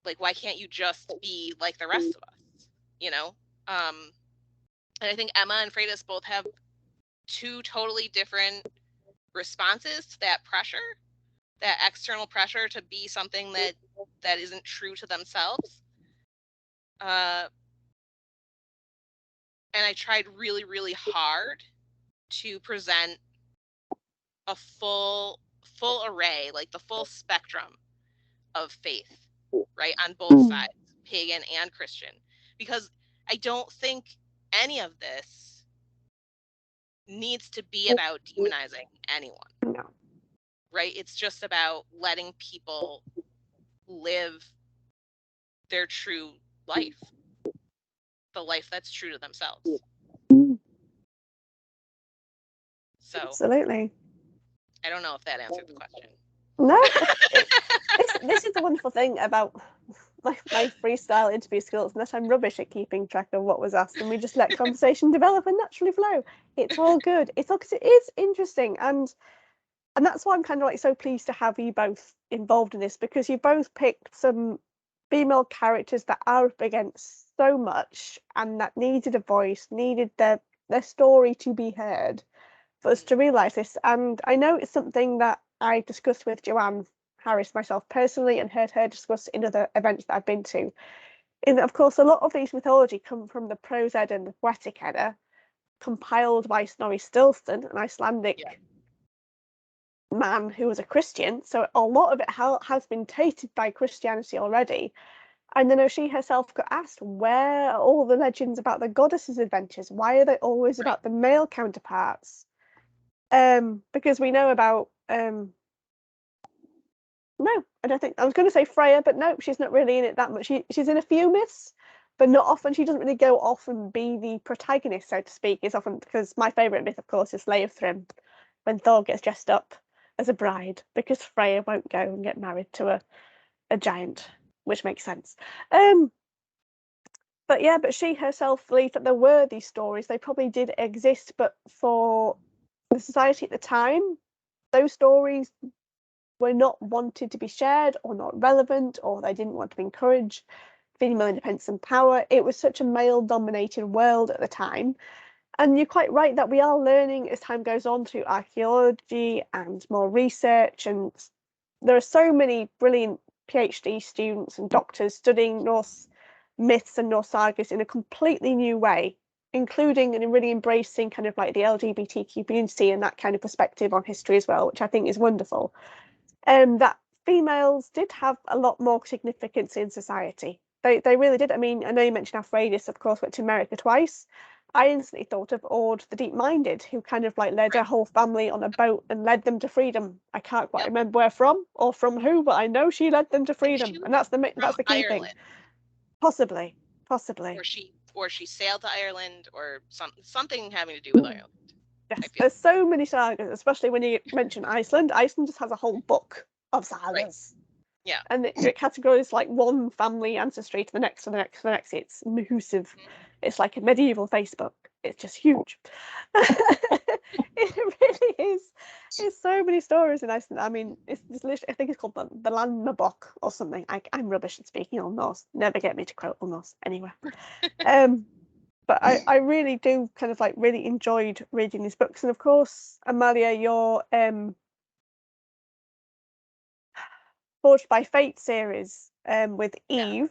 Like, why can't you just be like the rest of us? You know? And I think Emma and Freydis both have two totally different responses to that pressure, that external pressure to be something that isn't true to themselves. And I tried really, really hard to present a full array, like the full spectrum of faith, right, on both sides, pagan and Christian, because I don't think any of this needs to be about demonizing anyone. No. Right? It's just about letting people live their true life, the life that's true to themselves. So absolutely. I don't know if that answered the question. No. This is the wonderful thing about my freestyle interview skills, and that I'm rubbish at keeping track of what was asked, and we just let conversation develop and naturally flow. It's all good. It's all, 'cause it is interesting, and that's why I'm kind of like so pleased to have you both involved in this, because you both picked some female characters that are up against so much and that needed a voice, needed their story to be heard for us to realise this. And I know it's something that I discussed with Joanne Harris myself personally, and heard her discuss in other events that I've been to. In that, of course, a lot of these mythology come from the Prose Edda and the Poetic Edda, compiled by Snorri Sturluson, an Icelandic man who was a Christian. So a lot of it has been tainted by Christianity already. And then she herself got asked, where are all the legends about the goddesses' adventures? Why are they always about the male counterparts? Because we know about no, I don't think, I was going to say Freya, but no, she's not really in it that much. She's in a few myths, but not often. She doesn't really go off and be the protagonist, so to speak. It's often, because my favourite myth, of course, is Leithrym, when Thor gets dressed up as a bride, because Freya won't go and get married to a giant, which makes sense. But yeah, but she herself believed that there were these stories. They probably did exist, but for the society at the time, those stories were not wanted to be shared, or not relevant, or they didn't want to encourage female independence and power. It was such a male-dominated world at the time. And you're quite right that we are learning as time goes on through archaeology and more research, and there are so many brilliant PhD students and doctors studying Norse myths and Norse sagas in a completely new way, including and really embracing kind of like the LGBTQ community and that kind of perspective on history as well, which I think is wonderful. That females did have a lot more significance in society. They really did. I mean, I know you mentioned how Freydis, of course, went to America twice. I instantly thought of Ord the Deep-Minded, who kind of like led her whole family on a boat and led them to freedom. I can't quite remember where from or from who, but I know she led them to freedom, and that's the key Ireland. thing. Possibly. Or she sailed to Ireland, or something having to do with Ireland. Yes, there's so many sagas, especially when you mention Iceland. Iceland just has a whole book of sagas. Right. Yeah. And it categorizes like one family ancestry to the next, to the next, to the next. It's massive. It's like a medieval Facebook. It's just huge. It really is. There's so many stories in Iceland. I mean, it's literally, I think it's called the Landnabok or something. I'm rubbish at speaking Old Norse. Never get me to quote Old Norse anywhere. But I really do kind of like really enjoyed reading these books. And of course, Amalia, your Forged by Fate series with Eve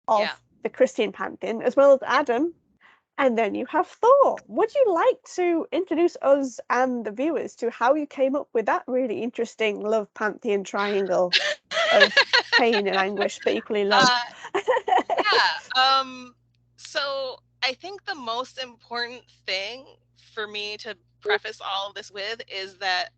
of the Christian Pantheon, as well as Adam, and then you have Thor. Would you like to introduce us and the viewers to how you came up with that really interesting love Pantheon triangle of pain and anguish, but equally love? So I think the most important thing for me to preface all of this with is that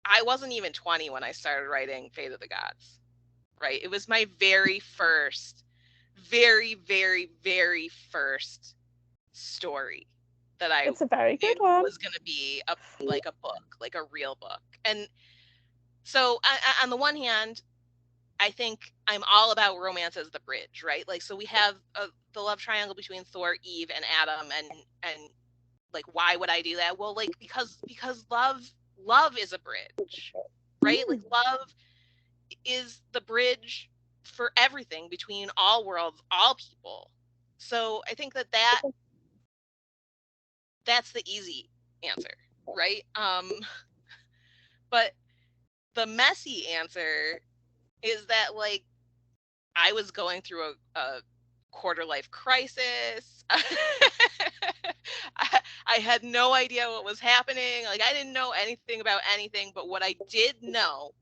I wasn't even 20 when I started writing Fate of the Gods, right? It was my very first, very, very, very first story that I it's a very good one. was going to be a book, like a real book. And so on the one hand, I think I'm all about romance as the bridge, right? Like, so we have the love triangle between Thor, Eve, and Adam, and like, why would I do that? Well, like, because love is a bridge, right? Like, love is the bridge for everything between all worlds, all people. So I think that's the easy answer, right? But the messy answer is that, like, I was going through a quarter life crisis. I had no idea what was happening. Like, I didn't know anything about anything, but what I did know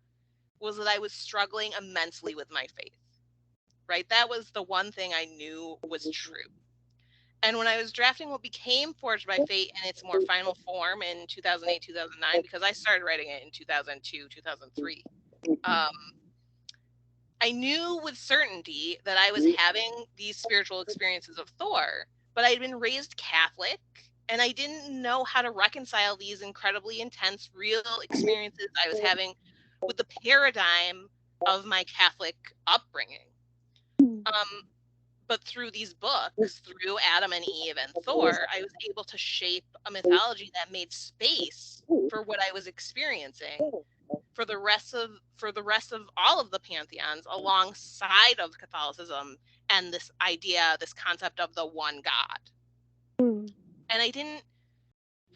was that I was struggling immensely with my faith, right? That was the one thing I knew was true. And when I was drafting what became Forged by Fate in its more final form in 2008, 2009, because I started writing it in 2002, 2003, I knew with certainty that I was having these spiritual experiences of Thor, but I'd been raised Catholic, and I didn't know how to reconcile these incredibly intense, real experiences I was having with the paradigm of my Catholic upbringing. But through these books, through Adam and Eve and Thor, I was able to shape a mythology that made space for what I was experiencing for the rest of all of the pantheons, alongside of Catholicism and this concept of the one God. And I didn't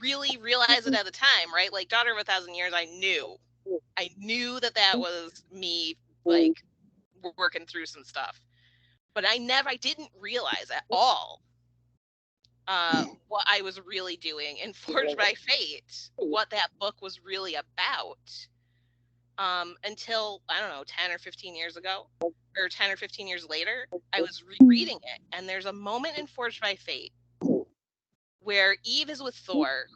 really realize it at the time, right? Like, Daughter of a Thousand Years, I knew that was me, like, working through some stuff. But I didn't realize at all what I was really doing in Forged by Fate, what that book was really about, until, I don't know, 10 or 15 years ago, or 10 or 15 years later, I was rereading it, and there's a moment in Forged by Fate where Eve is with Thor,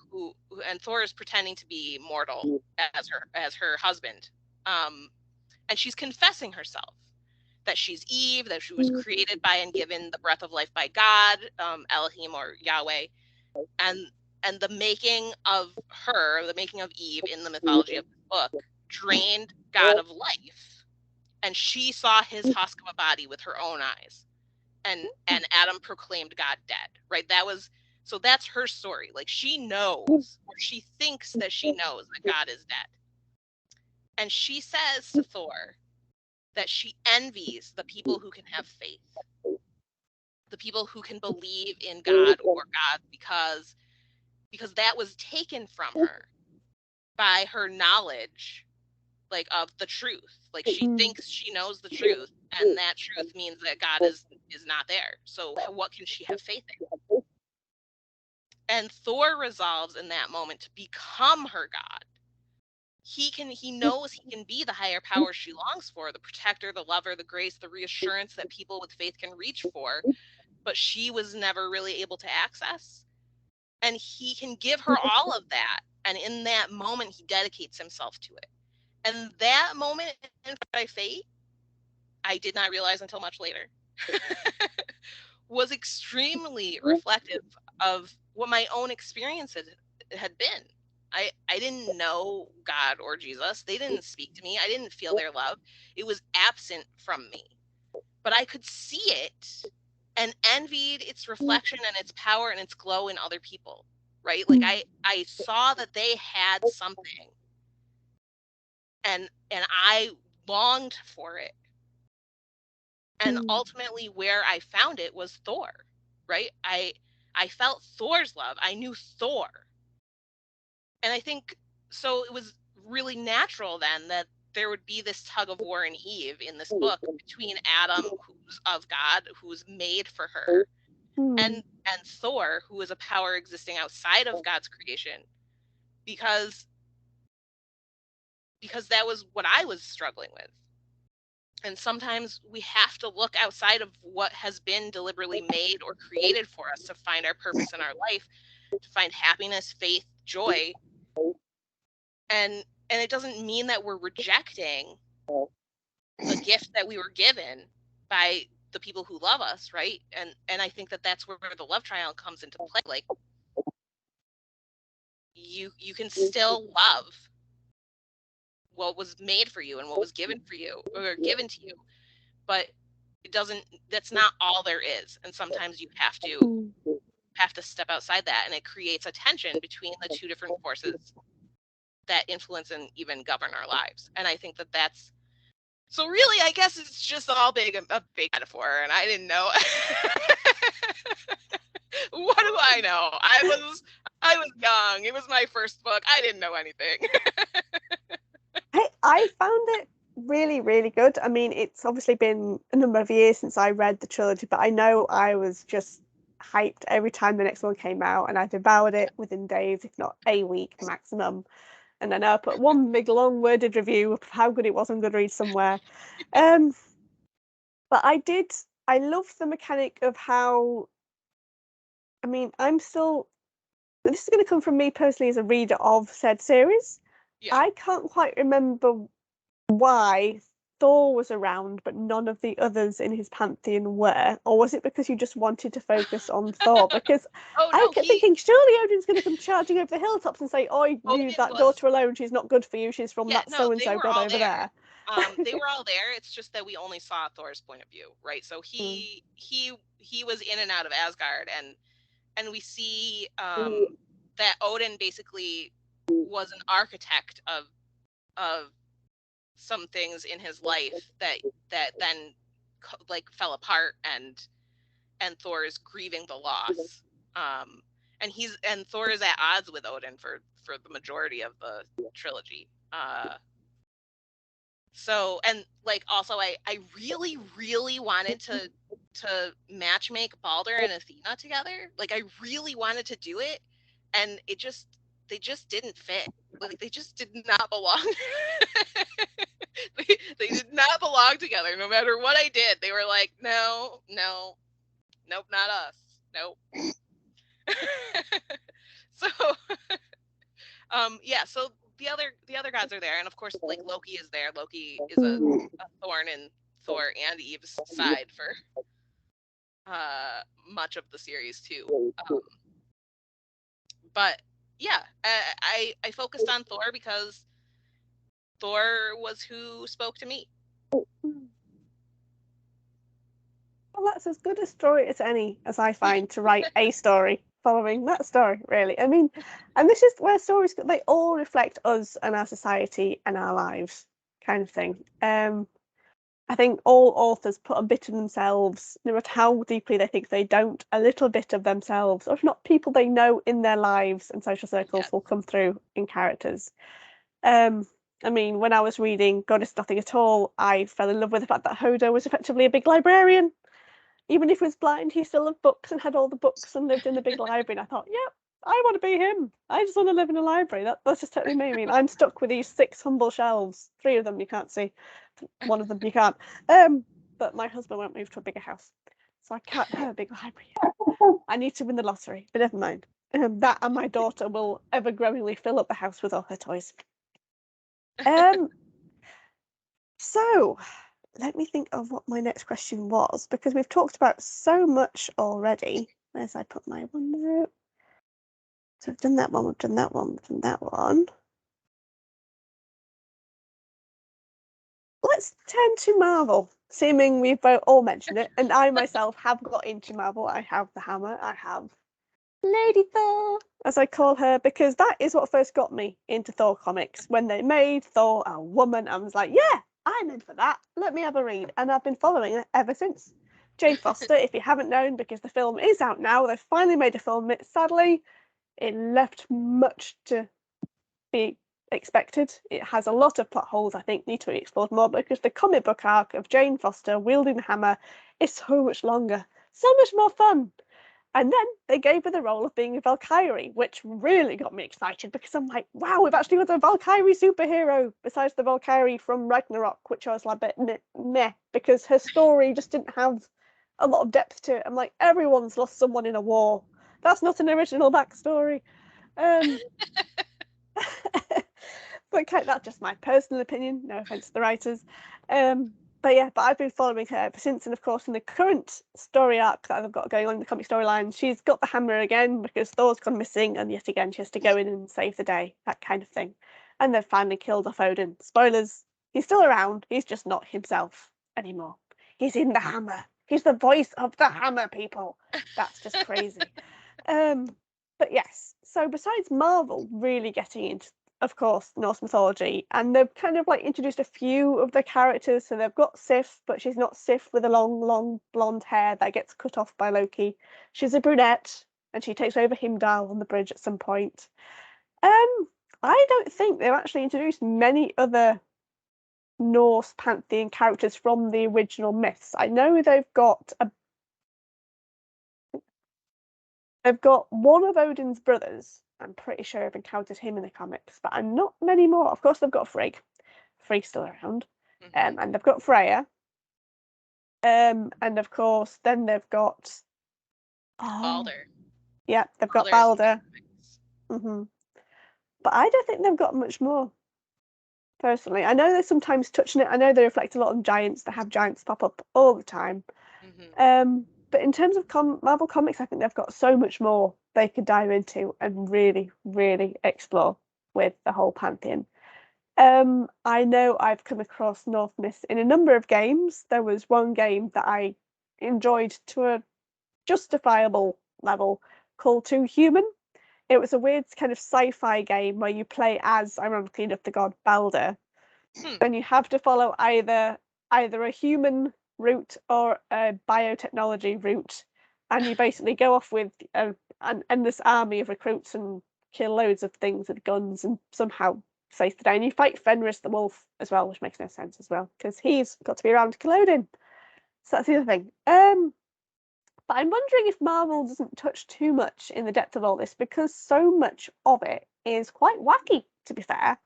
and Thor is pretending to be mortal as her husband, and she's confessing herself that she's Eve, that she was created by and given the breath of life by God, Elohim or Yahweh, and the making of Eve in the mythology of the book drained God of life, and she saw his husk of a body with her own eyes, and Adam proclaimed God dead, right? That's her story. Like, she knows, or she thinks that she knows, that God is dead. And she says to Thor that she envies the people who can have faith, the people who can believe in God or God, because that was taken from her by her knowledge, like, of the truth. Like, she thinks she knows the truth, and that truth means that God is not there. So what can she have faith in? And Thor resolves in that moment to become her god. He knows he can be the higher power she longs for, the protector, the lover, the grace, the reassurance that people with faith can reach for, but she was never really able to access. And he can give her all of that. And in that moment, he dedicates himself to it. And that moment in my fate, I did not realize until much later, was extremely reflective of what my own experiences had been. I didn't know God or Jesus. They didn't speak to me. I didn't feel their love. It was absent from me. But I could see it and envied its reflection and its power and its glow in other people, right? Like, I saw that they had something, and I longed for it. And ultimately where I found it was Thor, right? I felt Thor's love. I knew Thor. And I think, so it was really natural then that there would be this tug of war in Eve in this book between Adam, who's of God, who's made for her, and Thor, who is a power existing outside of God's creation, because that was what I was struggling with. And sometimes we have to look outside of what has been deliberately made or created for us to find our purpose in our life, to find happiness, faith, joy. And it doesn't mean that we're rejecting a gift that we were given by the people who love us, right? And I think that that's where the love triangle comes into play. Like, you can still love what was made for you and what was given for you or given to you, but that's not all there is. And sometimes you have to step outside that, and it creates a tension between the two different forces that influence and even govern our lives. And I think that that's, so really, I guess it's just all a big metaphor, and I didn't know. What do I know? I was young. It was my first book. I didn't know anything. I found it really, really good. I mean, it's obviously been a number of years since I read the trilogy, but I know I was just hyped every time the next one came out, and I devoured it within days, if not a week maximum. And I know I put one big long worded review of how good it was on Goodreads somewhere. But I love the mechanic of how, I mean, this is going to come from me personally as a reader of said series. Yeah. I can't quite remember why Thor was around, but none of the others in his pantheon were. Or was it because you just wanted to focus on Thor? Because I kept thinking, surely Odin's going to come charging over the hilltops and say, "Oh, you that daughter alone, she's not good for you. She's from that so-and-so god over there." They were all there. It's just that we only saw Thor's point of view, right? So he was in and out of Asgard, and we see that Odin basically was an architect of some things in his life that then like fell apart, and Thor is grieving the loss. And Thor is at odds with Odin for the majority of the trilogy. So, and like, also I really, really wanted to matchmake Balder and Athena together. Like, I really wanted to do it, and they just didn't fit. Like, they just did not belong. they did not belong together. No matter what I did, they were like, nope, not us. Nope. So, yeah. So the other gods are there, and of course, like, Loki is there. Loki is a thorn in Thor and Eve's side for much of the series too. But yeah, I focused on Thor because Thor was who spoke to me. Well, that's as good a story as any, as I find, to write a story following that story, really. I mean, and this is where stories, they all reflect us and our society and our lives, kind of thing. I think all authors put a bit of themselves, no matter how deeply they think they don't, a little bit of themselves, or if not people they know in their lives and social circles, will come through in characters. I mean, when I was reading Goddess Nothing at All, I fell in love with the fact that Hodo was effectively a big librarian. Even if he was blind, he still loved books and had all the books and lived in the big library. And I thought, yep, I want to be him. I just want to live in a library. That's just totally me. I mean, I'm stuck with these 6 humble shelves. 3 of them you can't see. 1 of them you can't. But my husband won't move to a bigger house, so I can't have a big library yet. I need to win the lottery, but never mind. That and my daughter will ever-growingly fill up the house with all her toys. So let me think of what my next question was, because we've talked about so much already. Where's I put my one note? So we've done that one, we've done that one, we've done that one. Let's turn to Marvel, seeming we've all mentioned it, and I myself have got into Marvel. I have the hammer, I have Lady Thor, as I call her, because that is what first got me into Thor comics. When they made Thor a woman, I was like, yeah, I'm in for that. Let me have a read. And I've been following it ever since. Jane Foster, if you haven't known, because the film is out now, they've finally made a film. Sadly, it left much to be expected. It has a lot of plot holes, I think, need to be explored more, because the comic book arc of Jane Foster wielding the hammer is so much longer, so much more fun. And then they gave her the role of being a Valkyrie, which really got me excited, because I'm like, wow, we've actually got a Valkyrie superhero besides the Valkyrie from Ragnarok, which I was like a bit meh, because her story just didn't have a lot of depth to it. I'm like, everyone's lost someone in a war. That's not an original backstory. But that's just my personal opinion. No offense to the writers. But I've been following her ever since, and of course, in the current story arc that I've got going on in the comic storyline, she's got the hammer again because Thor's gone missing, and yet again she has to go in and save the day, that kind of thing. And they've finally killed off Odin. Spoilers: he's still around. He's just not himself anymore. He's in the hammer. He's the voice of the hammer, people. That's just crazy. But yes. So besides Marvel really getting into, of course, Norse mythology, and they've kind of like introduced a few of the characters. So they've got Sif, but she's not Sif with the long blonde hair that gets cut off by Loki. She's a brunette, and she takes over Heimdall on the bridge at some point. I don't think they've actually introduced many other Norse pantheon characters from the original myths. I know they've got one of Odin's brothers. I'm pretty sure I've encountered him in the comics, but I'm not many more. Of course, they've got Frigg. Frigg's still around. And they've got Freya. And of course, then they've got Balder. Yeah, they've got Balder. But I don't think they've got much more. Personally, I know they sometimes touch on it. I know they reflect a lot on giants. They have giants pop up all the time. But in terms of Marvel Comics, I think they've got so much more they could dive into and really, really explore with the whole pantheon. I know I've come across Norse myths in a number of games. There was one game that I enjoyed to a justifiable level called Too Human. It was a weird kind of sci-fi game where you play as, ironically enough, the god Balder, and you have to follow either a human route or a biotechnology route, and you basically go off with an endless army of recruits and kill loads of things with guns and somehow save the day. And you fight Fenris the wolf as well, which makes no sense as well because he's got to be around to kill Odin. So that's the other thing. But I'm wondering if Marvel doesn't touch too much in the depth of all this, because so much of it is quite wacky, to be fair.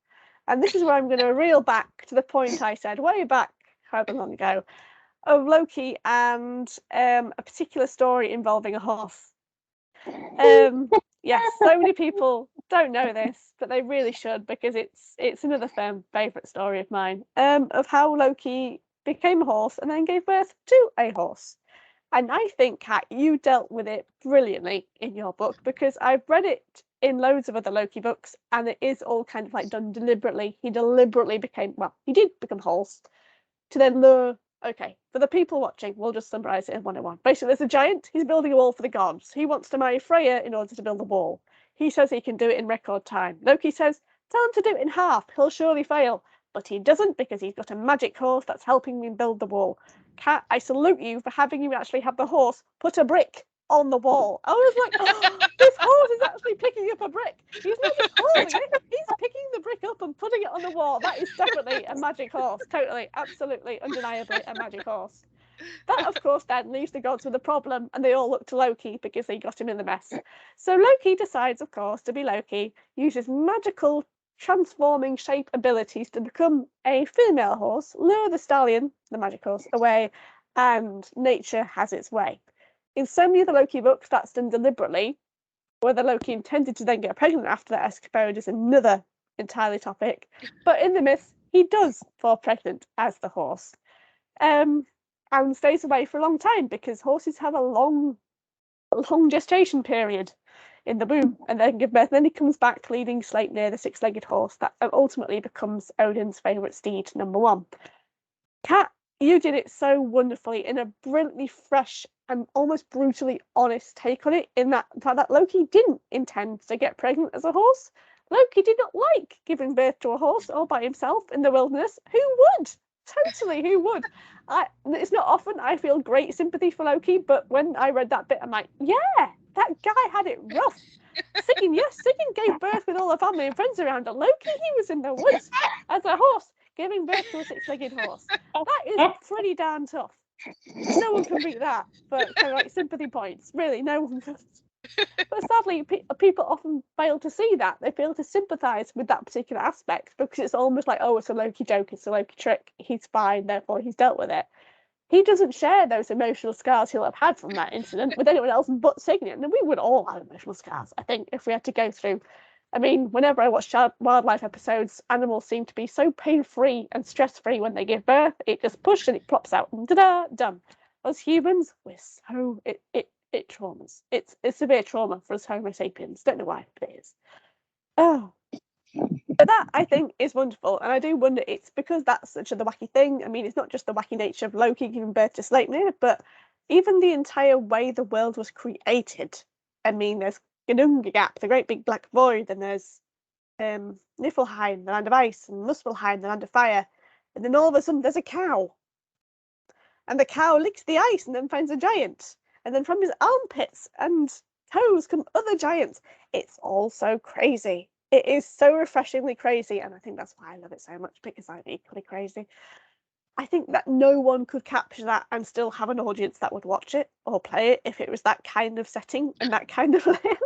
And this is where I'm going to reel back to the point I said way back, however long ago, of Loki and a particular story involving a horse. Yes, so many people don't know this, but they really should, because it's another favourite story of mine, of how Loki became a horse and then gave birth to a horse. And I think, Kat, you dealt with it brilliantly in your book, because I've read it in loads of other Loki books, and it is all kind of like done deliberately. He deliberately he did become a horse to then lure. Okay, for the people watching, we'll just summarise it in 101. Basically, there's a giant. He's building a wall for the gods. He wants to marry Freya in order to build the wall. He says he can do it in record time. Loki says, tell him to do it in half. He'll surely fail. But he doesn't, because he's got a magic horse that's helping him build the wall. Kat, I salute you for having you actually have the horse put a brick on the wall. I was like, oh, this horse is actually picking up a brick. He's not just holding it, he's picking the brick up and putting it It's definitely a magic horse. Totally, absolutely, undeniably a magic horse. That, of course, then leaves the gods with a problem, and they all look to Loki because they got him in the mess. So Loki decides, of course, to be Loki, uses magical transforming shape abilities to become a female horse, lure the stallion, the magic horse, away, and nature has its way. In so many of the Loki books, that's done deliberately. Whether Loki intended to then get pregnant after that escapade is another entirely topic. But in the myths, he does fall pregnant as the horse. And stays away for a long time because horses have a long gestation period in the womb and then give birth. And then he comes back leading Sleipnir, the six-legged horse that ultimately becomes Odin's favourite steed, number one. Kat, you did it so wonderfully in a brilliantly fresh and almost brutally honest take on it, in that Loki didn't intend to get pregnant as a horse. Loki did not like giving birth to a horse all by himself in the wilderness. Who would? Totally, who would? It's not often I feel great sympathy for Loki, but when I read that bit, I'm like, yeah, that guy had it rough. Sigyn gave birth with all her family and friends around, and Loki, he was in the woods as a horse, giving birth to a six-legged horse. That is pretty damn tough. No one can beat that for kind of like sympathy points. Really, no one can. But sadly, people often fail to see that. They fail to sympathise with that particular aspect because it's almost like, oh, it's a Loki joke, it's a Loki trick, he's fine, therefore he's dealt with it. He doesn't share those emotional scars he'll have had from that incident with anyone else but Sigyn. And we would all have emotional scars, I think, if we had to go through. I mean, whenever I watch wildlife episodes, animals seem to be so pain-free and stress-free when they give birth. It just pushes and it plops out. And ta-da, done. Us humans, we're so... It traumas. It's severe trauma for us Homo sapiens. Don't know why, but it is. Oh. But that, I think, is wonderful. And I do wonder, it's because that's such the wacky thing. I mean, it's not just the wacky nature of Loki giving birth to Sleipnir, but even the entire way the world was created. I mean, there's Ginnungagap, the great big black void, and there's Niflheim, the land of ice, and Muspelheim, the land of fire. And then all of a sudden, there's a cow. And the cow licks the ice and then finds a giant. And then from his armpits and toes come other giants. It's all so crazy. It is so refreshingly crazy, and I think that's why I love it so much, because I'm equally crazy. I think that no one could capture that and still have an audience that would watch it or play it if it was that kind of setting and that kind of layout.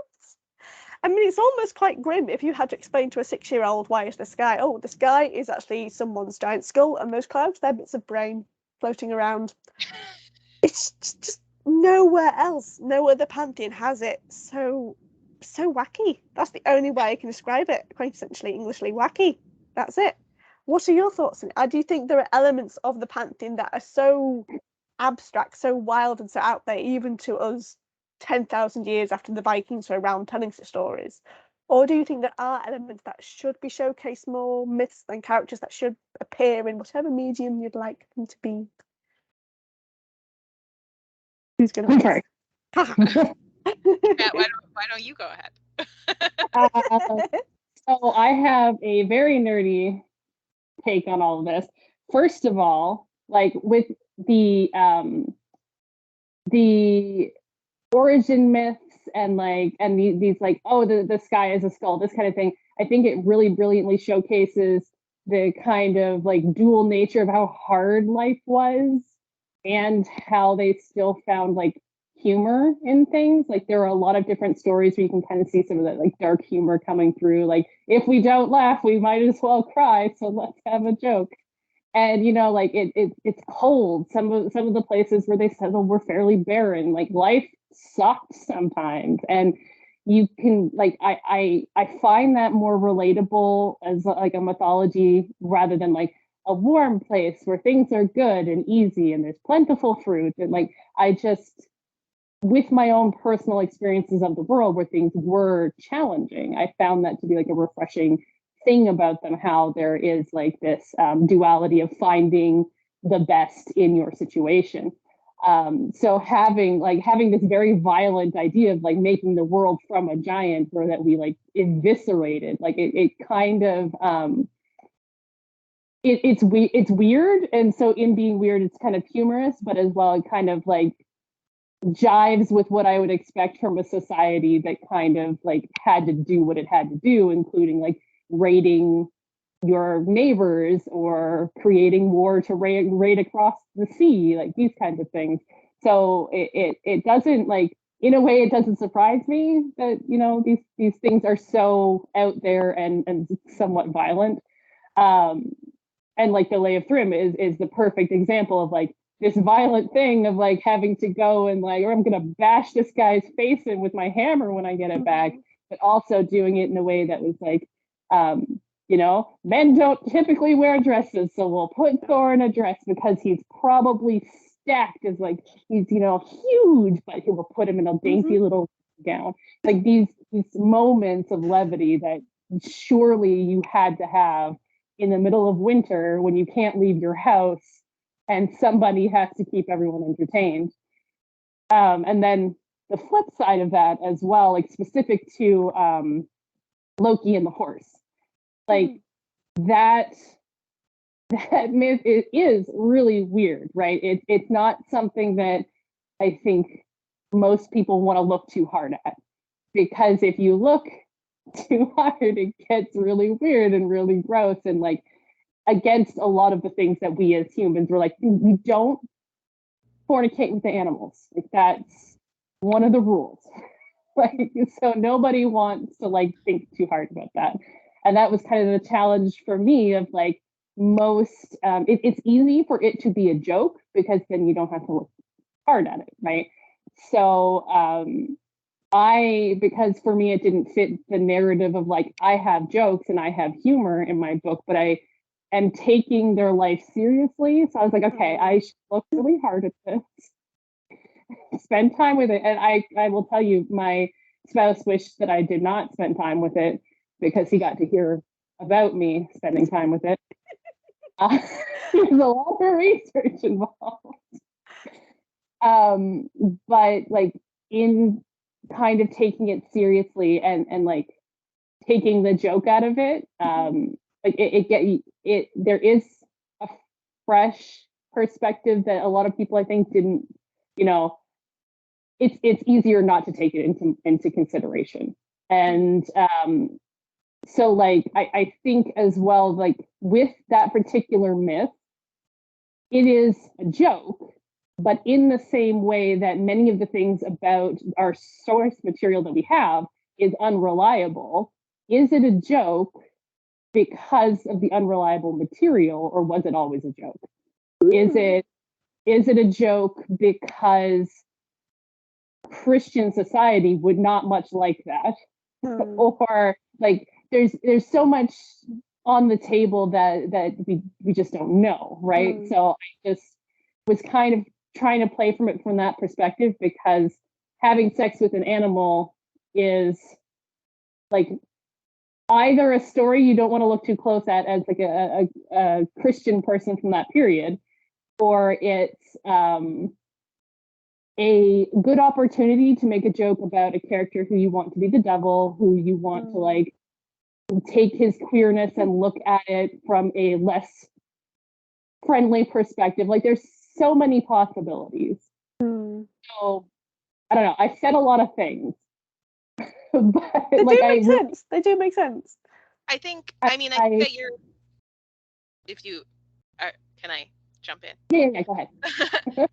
I mean, it's almost quite grim if you had to explain to a 6-year-old why is the sky. Oh, the sky is actually someone's giant skull, and those clouds, they're bits of brain floating around. It's just nowhere else, no other pantheon has it so wacky. That's the only way I can describe it. Quintessentially Englishly wacky. That's it. What are your thoughts on it? Do you think there are elements of the pantheon that are so abstract, so wild, and so out there, even to us 10,000 years after the Vikings were around telling us stories? Or do you think there are elements that should be showcased more, myths and characters that should appear in whatever medium you'd like them to be? Who's going to sorry. Matt, why don't you go ahead? So I have a very nerdy take on all of this. First of all, like with the origin myths and these like, oh, the sky is a skull, this kind of thing, I think it really brilliantly showcases the kind of like dual nature of how hard life was and how they still found like humor in things. Like there are a lot of different stories where you can kind of see some of that like dark humor coming through. Like if we don't laugh, we might as well cry. So let's have a joke. And you know, like it's cold. Some of the places where they settled were fairly barren. Like life sucked sometimes, and you can like I find that more relatable as like a mythology rather than like a warm place where things are good and easy and there's plentiful fruit. And like I just, with my own personal experiences of the world where things were challenging, I found that to be like a refreshing thing about them, how there is like this duality of finding the best in your situation. So having this very violent idea of like making the world from a giant or that we like eviscerated, like it kind of it's weird, and so in being weird, it's kind of humorous, but as well, it kind of like jives with what I would expect from a society that kind of like had to do what it had to do, including like raiding your neighbors or creating war to raid across the sea, like these kinds of things. So it doesn't, like, in a way, it doesn't surprise me that, you know, these things are so out there and somewhat violent. And like the Lay of Thrym is the perfect example of like this violent thing of like having to go and like, or I'm gonna bash this guy's face in with my hammer when I get it back, but also doing it in a way that was like, you know, men don't typically wear dresses, so we'll put Thor in a dress because he's probably stacked as like, he's, you know, huge, but he will put him in a dainty little gown. Like these moments of levity that surely you had to have in the middle of winter when you can't leave your house and somebody has to keep everyone entertained. And then the flip side of that as well, like specific to Loki and the horse, like that myth is really weird, right? It's not something that I think most people want to look too hard at, because if you look too hard, it gets really weird and really gross and like against a lot of the things that we as humans were like, we don't fornicate with the animals. Like that's one of the rules. Like, so nobody wants to like think too hard about that. And that was kind of the challenge for me of like most, it's easy for it to be a joke because then you don't have to look hard at it, right? So because for me it didn't fit the narrative of like, I have jokes and I have humor in my book, but I am taking their life seriously. So I was like, okay, I should look really hard at this, spend time with it. And I will tell you, my spouse wished that I did not spend time with it because he got to hear about me spending time with it. There's a lot of research involved. But like in kind of taking it seriously and like taking the joke out of it, like there is a fresh perspective that a lot of people I think didn't, you know, it's easier not to take it into consideration. And so like I think as well, like with that particular myth, it is a joke, but in the same way that many of the things about our source material that we have is unreliable, is it a joke because of the unreliable material, or was it always a joke? Is it a joke because Christian society would not much like that? Or like there's so much on the table that we just don't know, right? So I just was kind of trying to play from that perspective, because having sex with an animal is like either a story you don't want to look too close at as like a Christian person from that period, or it's a good opportunity to make a joke about a character who you want to be the devil, who you want to like take his queerness and look at it from a less friendly perspective. Like there's so many possibilities. So I don't know. I said a lot of things. But they like, do make sense. They do make sense. I think that you're, if you, can I jump in? Yeah, go ahead.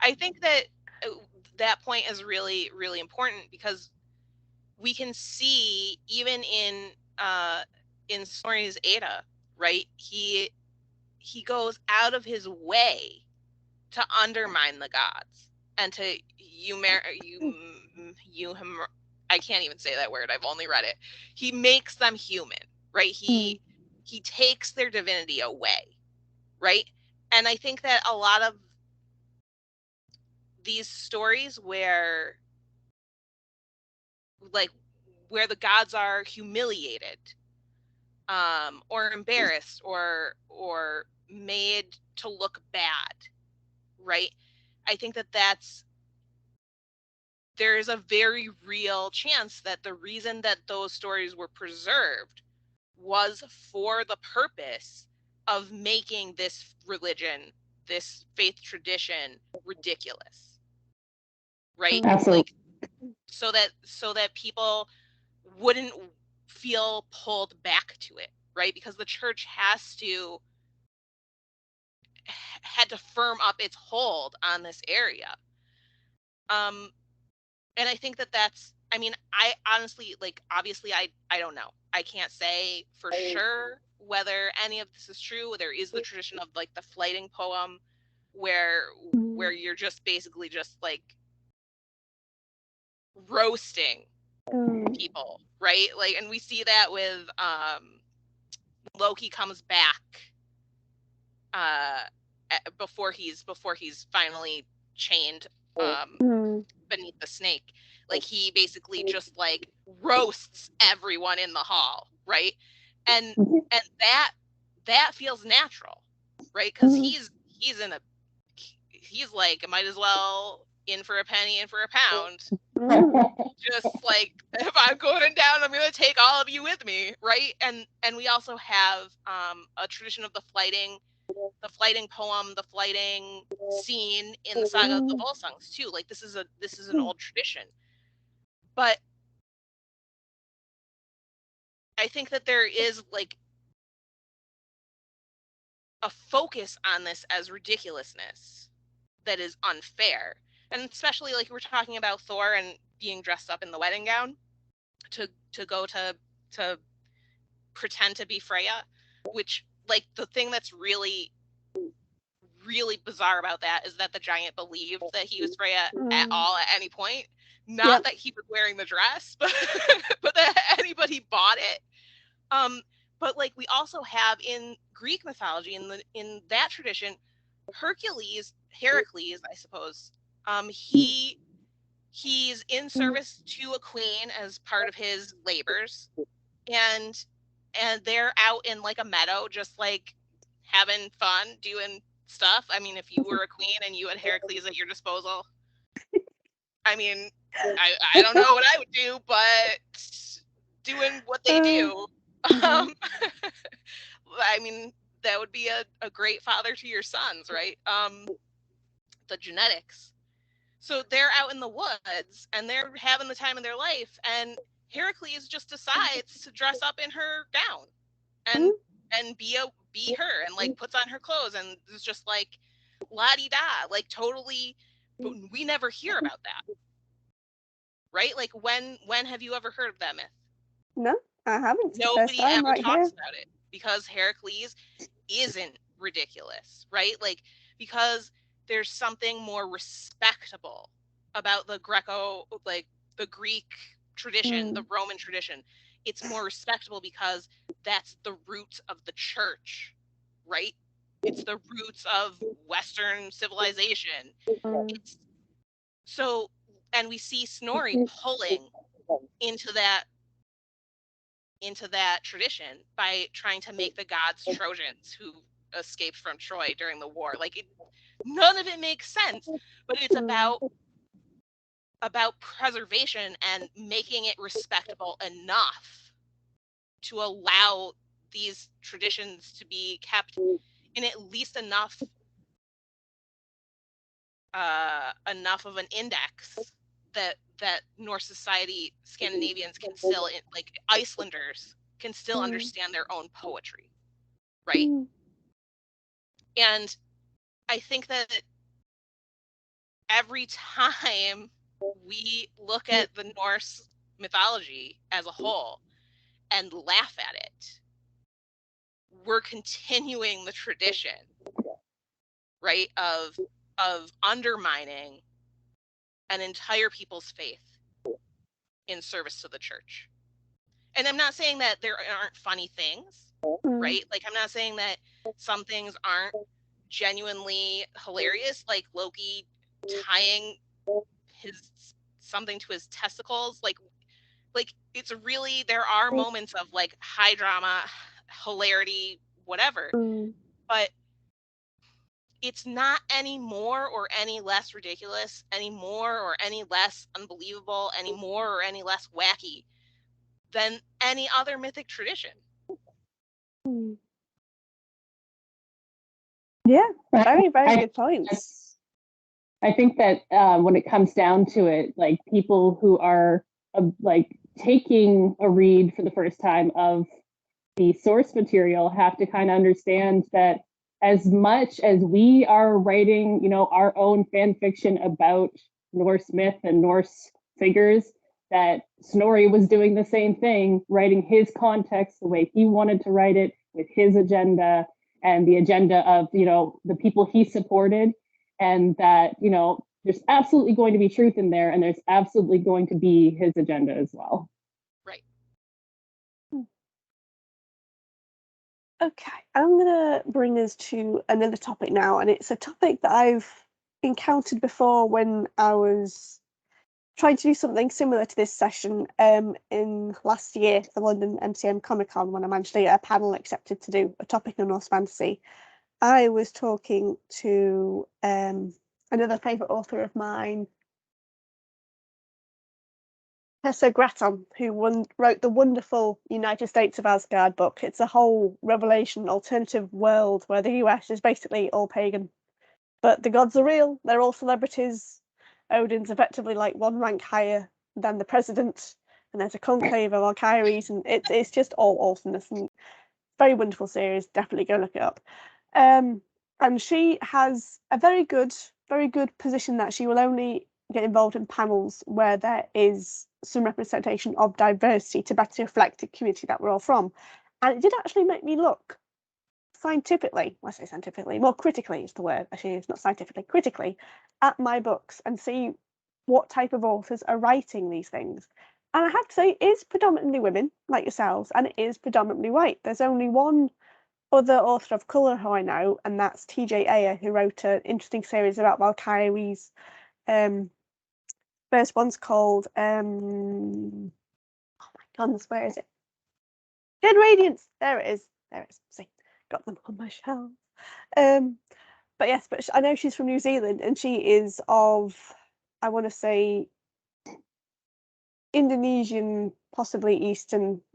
I think that that point is really, really important, because we can see even in Snorri's Edda, right? He goes out of his way to undermine the gods and to I can't even say that word. I've only read it. He makes them human, right? He takes their divinity away, right? And I think that a lot of these stories where the gods are humiliated, or embarrassed, or made to look bad, right? I think that there's a very real chance that the reason that those stories were preserved was for the purpose of making this religion, this faith tradition, ridiculous, right? Absolutely. Like, so that people wouldn't feel pulled back to it, right? Because the church had to firm up its hold on this area. And I think that's, I mean, I honestly, like, obviously, I don't know. I can't say for sure whether any of this is true. There is the tradition of, like, the flighting poem where you're just basically just, like, roasting people, right? Like, and we see that with Loki comes back before he's finally chained beneath the snake. Like, he basically just, like, roasts everyone in the hall, right? And that feels natural, right? Because he's like, I might as well in for a penny, in for a pound. Just like, if I'm going down, I'm gonna take all of you with me, right? And we also have a tradition of the flighting poem, the flighting scene in the saga of the Volsungs too. Like, this is an old tradition. But I think that there is, like, a focus on this as ridiculousness that is unfair. And especially, like, we're talking about Thor and being dressed up in the wedding gown to go to pretend to be Freya, which, like, the thing that's really, really bizarre about that is that the giant believed that he was Freya at any point. Not that he was wearing the dress, but that anybody bought it. But, like, we also have in Greek mythology, in that tradition, Heracles, I suppose, he's in service to a queen as part of his labors, and they're out in, like, a meadow, just, like, having fun, doing stuff. I mean, if you were a queen and you had Heracles at your disposal, I mean, I don't know what I would do, but doing what they do. I mean, that would be a great father to your sons, right? The genetics. So they're out in the woods and they're having the time of their life, and Heracles just decides to dress up in her gown and be her, and, like, puts on her clothes and is just like la-di-da, like, totally. But we never hear about that, right? Like, when have you ever heard of that myth? No, I haven't. Nobody ever talks about it, because Heracles isn't ridiculous, right? Like, because there's something more respectable about the Greek tradition, the Roman tradition. It's more respectable because that's the roots of the church, right? It's the roots of Western civilization. So, and we see Snorri pulling into that tradition by trying to make the gods Trojans who escaped from Troy during the war. Like, none of it makes sense, but it's about preservation and making it respectable enough to allow these traditions to be kept in at least enough of an index that Norse society, Scandinavians can still, like, Icelanders can still understand their own poetry, right? And I think that every time we look at the Norse mythology as a whole and laugh at it, we're continuing the tradition, right, of undermining an entire people's faith in service to the church. And I'm not saying that there aren't funny things, right? Like, I'm not saying that some things aren't genuinely hilarious, like Loki tying something to his testicles. Like it's really, there are moments of, like, high drama, hilarity, whatever, but it's not any more or any less ridiculous, any more or any less unbelievable, any more or any less wacky than any other mythic tradition. Yeah, very, very good points. I think that when it comes down to it, like, people who are like taking a read for the first time of the source material have to kind of understand that as much as we are writing, our own fan fiction about Norse myth and Norse figures, that Snorri was doing the same thing, writing his context the way he wanted to write it, with his agenda and the agenda of, the people he supported, and that, there's absolutely going to be truth in there, and there's absolutely going to be his agenda as well. Right. Okay, I'm going to bring us to another topic now, and it's a topic that I've encountered before when I was trying to do something similar to this session in last year, the London MCM Comic Con, when I managed to get a panel accepted to do a topic on Norse fantasy. I was talking to another favourite author of mine, Tessa Gratton, who wrote the wonderful United States of Asgard book. It's a whole revelation alternative world where the US is basically all pagan, but the gods are real. They're all celebrities. Odin's effectively like one rank higher than the president, and there's a conclave of Valkyries, and it's just all awesomeness, and very wonderful series. Definitely go look it up. And she has a very good position that she will only get involved in panels where there is some representation of diversity to better reflect the community that we're all from. And it did actually make me look scientifically, I say scientifically, more critically is the word, actually it's not scientifically, critically, at my books and see what type of authors are writing these things. And I have to say, it is predominantly women like yourselves, and it is predominantly white. There's only one other author of colour who I know, and that's T.J. Ayer, who wrote an interesting series about Valkyries. First one's called oh my goodness, where is it? Dead Radiance. There it is. See, got them on my shelf. But yes, I know she's from New Zealand, and she is of, I want to say, Indonesian, possibly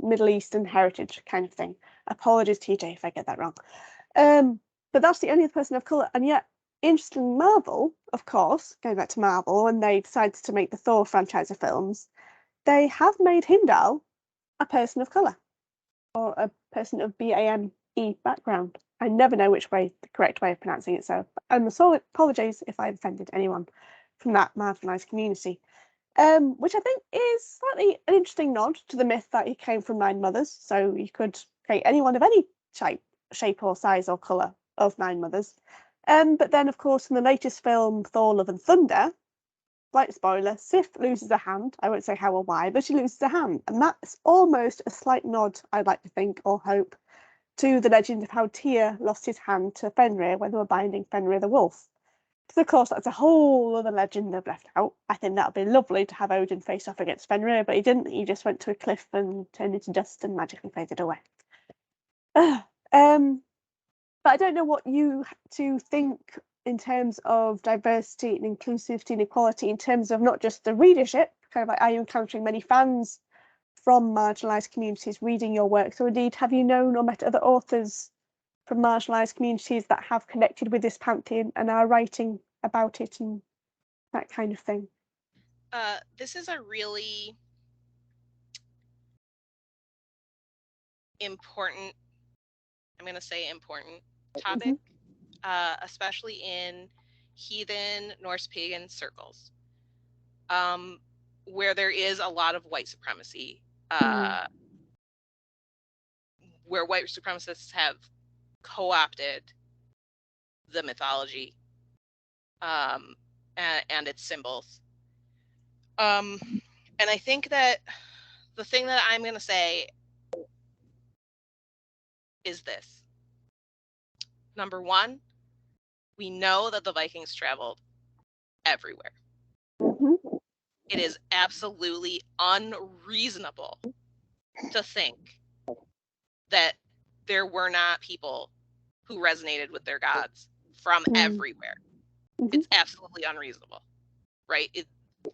Middle Eastern heritage kind of thing. Apologies, TJ, if I get that wrong. But that's the only person of colour, and yet, interesting, Marvel, of course, going back to Marvel, when they decided to make the Thor franchise of films, they have made Heimdall a person of colour, or a person of BAME background. I never know which way the correct way of pronouncing it, so I'm sorry, apologise if I've offended anyone from that marginalised community. Which I think is slightly an interesting nod to the myth that he came from 9 mothers. So you could create anyone of any shape or size or colour of 9 mothers. But then, of course, in the latest film, Thor, Love and Thunder, slight spoiler, Sif loses a hand. I won't say how or why, but she loses a hand. And that's almost a slight nod, I'd like to think, or hope, to the legend of how Tyr lost his hand to Fenrir when they were binding Fenrir the wolf. Because, of course, that's a whole other legend they've left out. I think that would be lovely to have Odin face off against Fenrir, but he didn't. He just went to a cliff and turned into dust and magically faded away. But I don't know what you two think in terms of diversity and inclusivity and equality, in terms of not just the readership, kind of like, are you encountering many fans from marginalised communities reading your works, or indeed have you known or met other authors from marginalised communities that have connected with this pantheon and are writing about it and that kind of thing? This is a really important, I'm going to say important topic, especially in heathen Norse pagan circles, where there is a lot of white supremacy, where white supremacists have co-opted the mythology and its symbols. And I think that the thing that I'm going to say is this. Number one, we know that the Vikings traveled everywhere. It is absolutely unreasonable to think that there were not people who resonated with their gods from everywhere. It's absolutely unreasonable, right? It's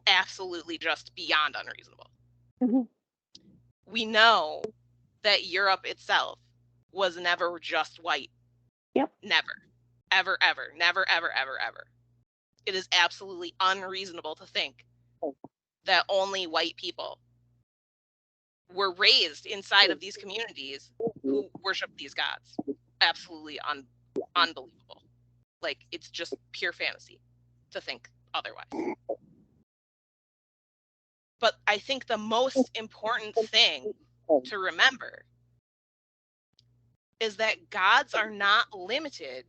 absolutely just beyond unreasonable. We know that Europe itself was never just white. Yep. Never. Ever, ever. Never, ever, ever, ever. It is absolutely unreasonable to think that only white people were raised inside of these communities who worship these gods. Absolutely unbelievable. Like, it's just pure fantasy to think otherwise. But I think the most important thing to remember is that gods are not limited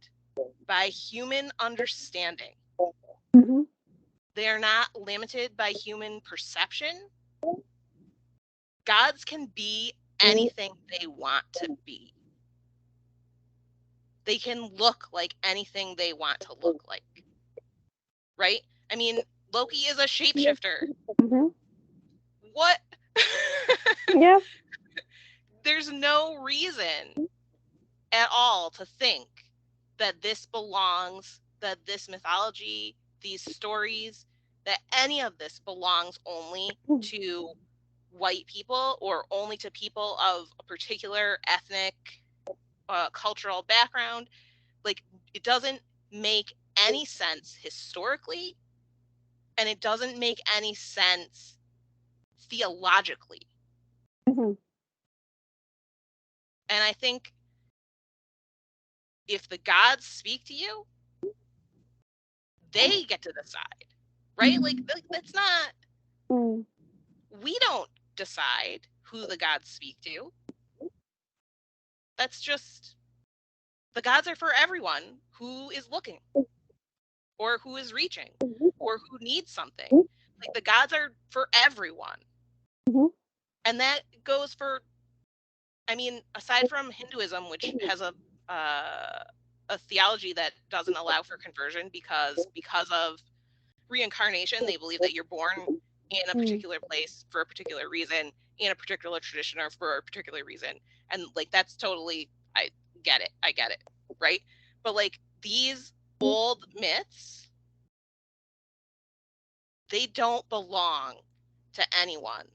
by human understanding. Mm-hmm. They are not limited by human perception. Gods can be anything they want to be. They can look like anything they want to look like. Right? I mean, Loki is a shapeshifter. Mm-hmm. What? Yeah. There's no reason at all to think that this belongs, that this mythology, these stories, that any of this belongs only to white people or only to people of a particular ethnic, cultural background. Like, it doesn't make any sense historically, and it doesn't make any sense theologically. Mm-hmm. And I think if the gods speak to you, they get to decide, right? Like, that's not, we don't decide who the gods speak to. That's just, the gods are for everyone who is looking or who is reaching or who needs something. Like, the gods are for everyone. Mm-hmm. And that goes for, I mean, aside from Hinduism, which has a theology that doesn't allow for conversion because of reincarnation. They believe that you're born in a particular place for a particular reason, in a particular tradition, or for a particular reason. And like, that's totally, I get it, right? But like, these old myths, they don't belong to anyone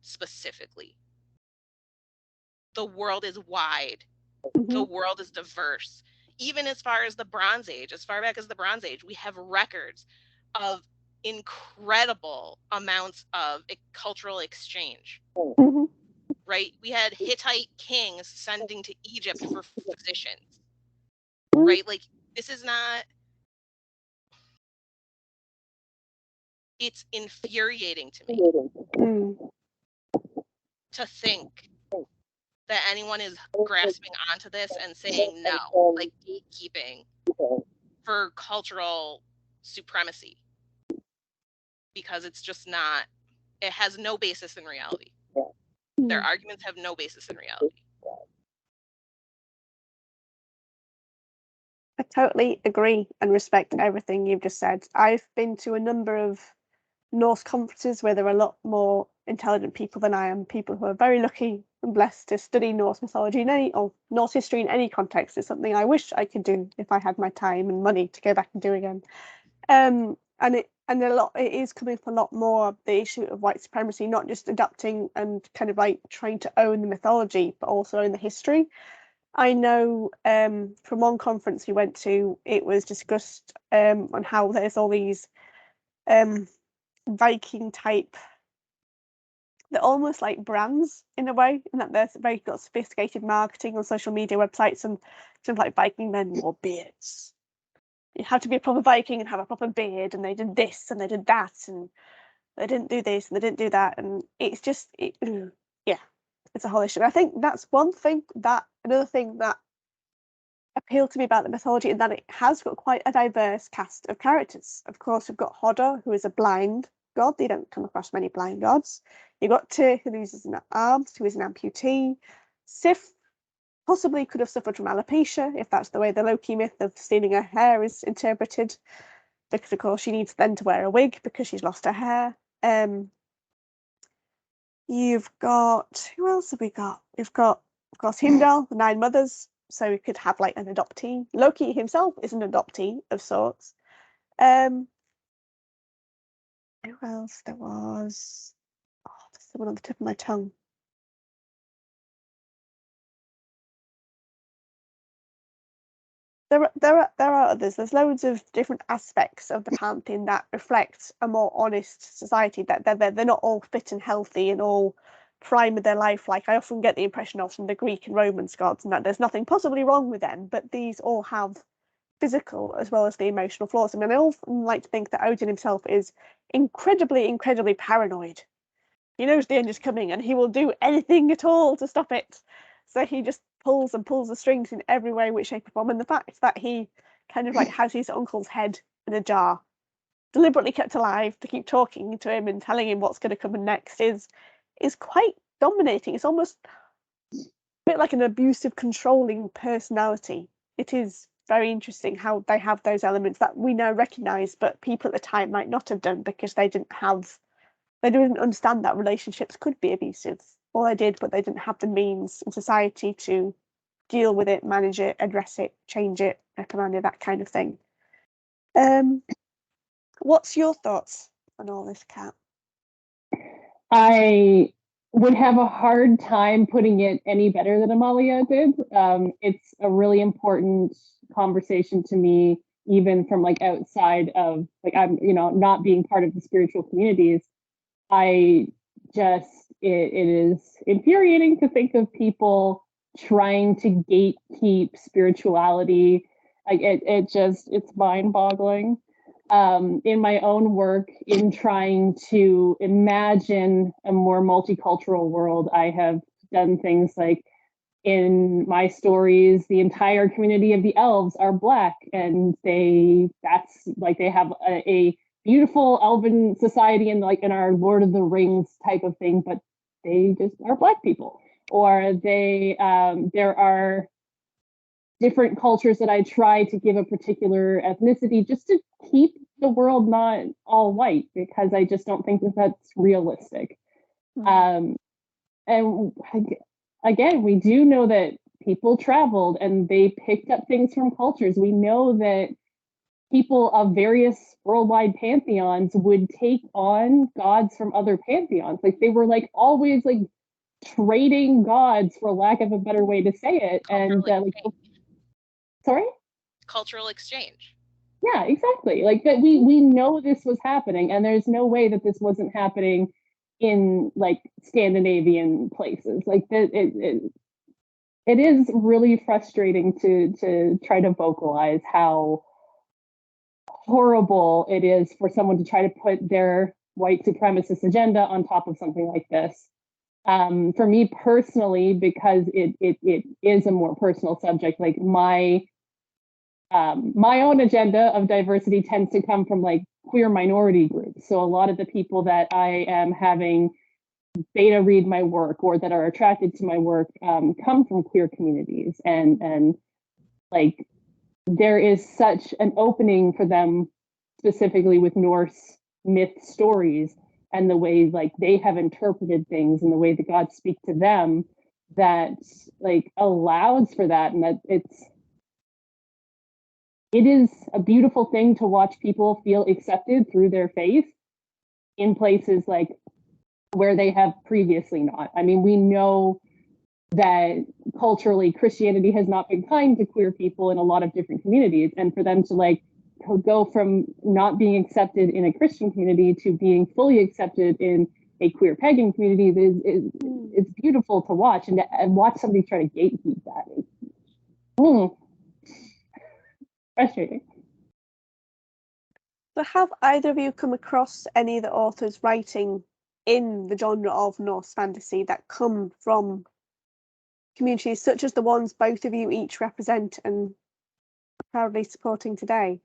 specifically. The world is wide. The world is diverse. Even as far as the Bronze Age, as far back as the Bronze Age, we have records of incredible amounts of cultural exchange. Mm-hmm. Right? We had Hittite kings sending to Egypt for physicians. Right? Like, this is not... It's infuriating to me to think that anyone is grasping onto this and saying no, like gatekeeping for cultural supremacy, because it's just not, it has no basis in reality. Their arguments have no basis in reality. I totally agree and respect everything you've just said. I've been to a number of Norse conferences where there are a lot more intelligent people than I am, people who are very lucky and blessed to study Norse mythology in any, or Norse history in any context. It's something I wish I could do if I had my time and money to go back and do again. And it is coming up a lot more, the issue of white supremacy, not just adapting and kind of like trying to own the mythology, but also own the history. I know from one conference we went to, it was discussed on how there's all these Viking type, they're almost like brands in a way, and that there's very got sophisticated marketing on social media websites, and stuff like Viking men wore beards. You have to be a proper Viking and have a proper beard, and they did this and they did that, and they didn't do this and they didn't do that, and it's just yeah, it's a whole issue. I think that's one thing. That another thing that appealed to me about the mythology, and that it has got quite a diverse cast of characters. Of course, we've got Hodor, who is a blind god. They don't come across many blind gods. You've got Tyr, who loses an arm, who is an amputee. Sif possibly could have suffered from alopecia, if that's the way the Loki myth of stealing her hair is interpreted, because of course she needs then to wear a wig because she's lost her hair. You've got, who else have we got? We've got, of course, Heimdall, the Nine Mothers, so we could have like an adoptee. Loki himself is an adoptee of sorts. Who else there was? Oh, there's someone on the tip of my tongue. There are others. There's loads of different aspects of the Pantheon that reflect a more honest society. That they're not all fit and healthy and all prime of their life, like I often get the impression of from the Greek and Roman gods, and that there's nothing possibly wrong with them, but these all have physical as well as the emotional flaws. I mean, I often like to think that Odin himself is incredibly paranoid. He knows the end is coming and he will do anything at all to stop it. So he just pulls the strings in every way, which shape or form. And the fact that he kind of like has his uncle's head in a jar, deliberately kept alive to keep talking to him and telling him what's going to come next, is quite dominating. It's almost a bit like an abusive, controlling personality. It is very interesting how they have those elements that we now recognise, but people at the time might not have done because they didn't understand that relationships could be abusive. Or they did, but they didn't have the means in society to deal with it, manage it, address it, change it, reprimand it, that kind of thing. What's your thoughts on all this, Kat? I would have a hard time putting it any better than Amalia did. It's a really important conversation to me, even from like outside of like I'm, not being part of the spiritual communities. It is infuriating to think of people trying to gatekeep spirituality. Like it's mind-boggling. In my own work, in trying to imagine a more multicultural world, I have done things like in my stories, the entire community of the elves are Black, and they have a beautiful elven society in our Lord of the Rings type of thing, but they just are Black people. Or there are different cultures that I try to give a particular ethnicity just to keep the world not all white, because I just don't think that that's realistic. And again, we do know that people traveled and they picked up things from cultures. We know that people of various worldwide pantheons would take on gods from other pantheons. Like they were like always like trading gods, for lack of a better way to say it. Sorry? Cultural exchange. Yeah, exactly. Like that we know this was happening, and there's no way that this wasn't happening in like Scandinavian places. Like that it is really frustrating to try to vocalize how horrible it is for someone to try to put their white supremacist agenda on top of something like this. For me personally, because it is a more personal subject, like my own agenda of diversity tends to come from like queer minority groups. So a lot of the people that I am having beta read my work or that are attracted to my work come from queer communities, and like there is such an opening for them, specifically with Norse myth stories and the way like they have interpreted things and the way the gods speak to them, that like allows for that, and that it is a beautiful thing to watch people feel accepted through their faith in places like where they have previously not. I mean, we know that culturally Christianity has not been kind to queer people in a lot of different communities, and for them to like go from not being accepted in a Christian community to being fully accepted in a queer pagan community is beautiful to watch, and watch somebody try to gatekeep that. Frustrating. So have either of you come across any of the authors writing in the genre of Norse fantasy that come from communities such as the ones both of you each represent and are proudly supporting today?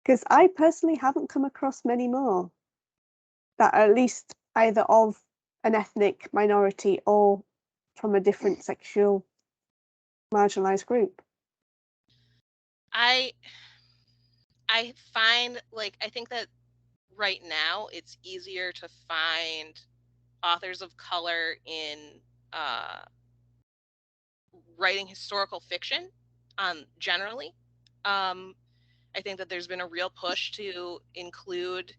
Because I personally haven't come across many more that are at least either of an ethnic minority or from a different sexual marginalized group. I find like I think that right now it's easier to find authors of color in writing historical fiction generally. I think that there's been a real push to include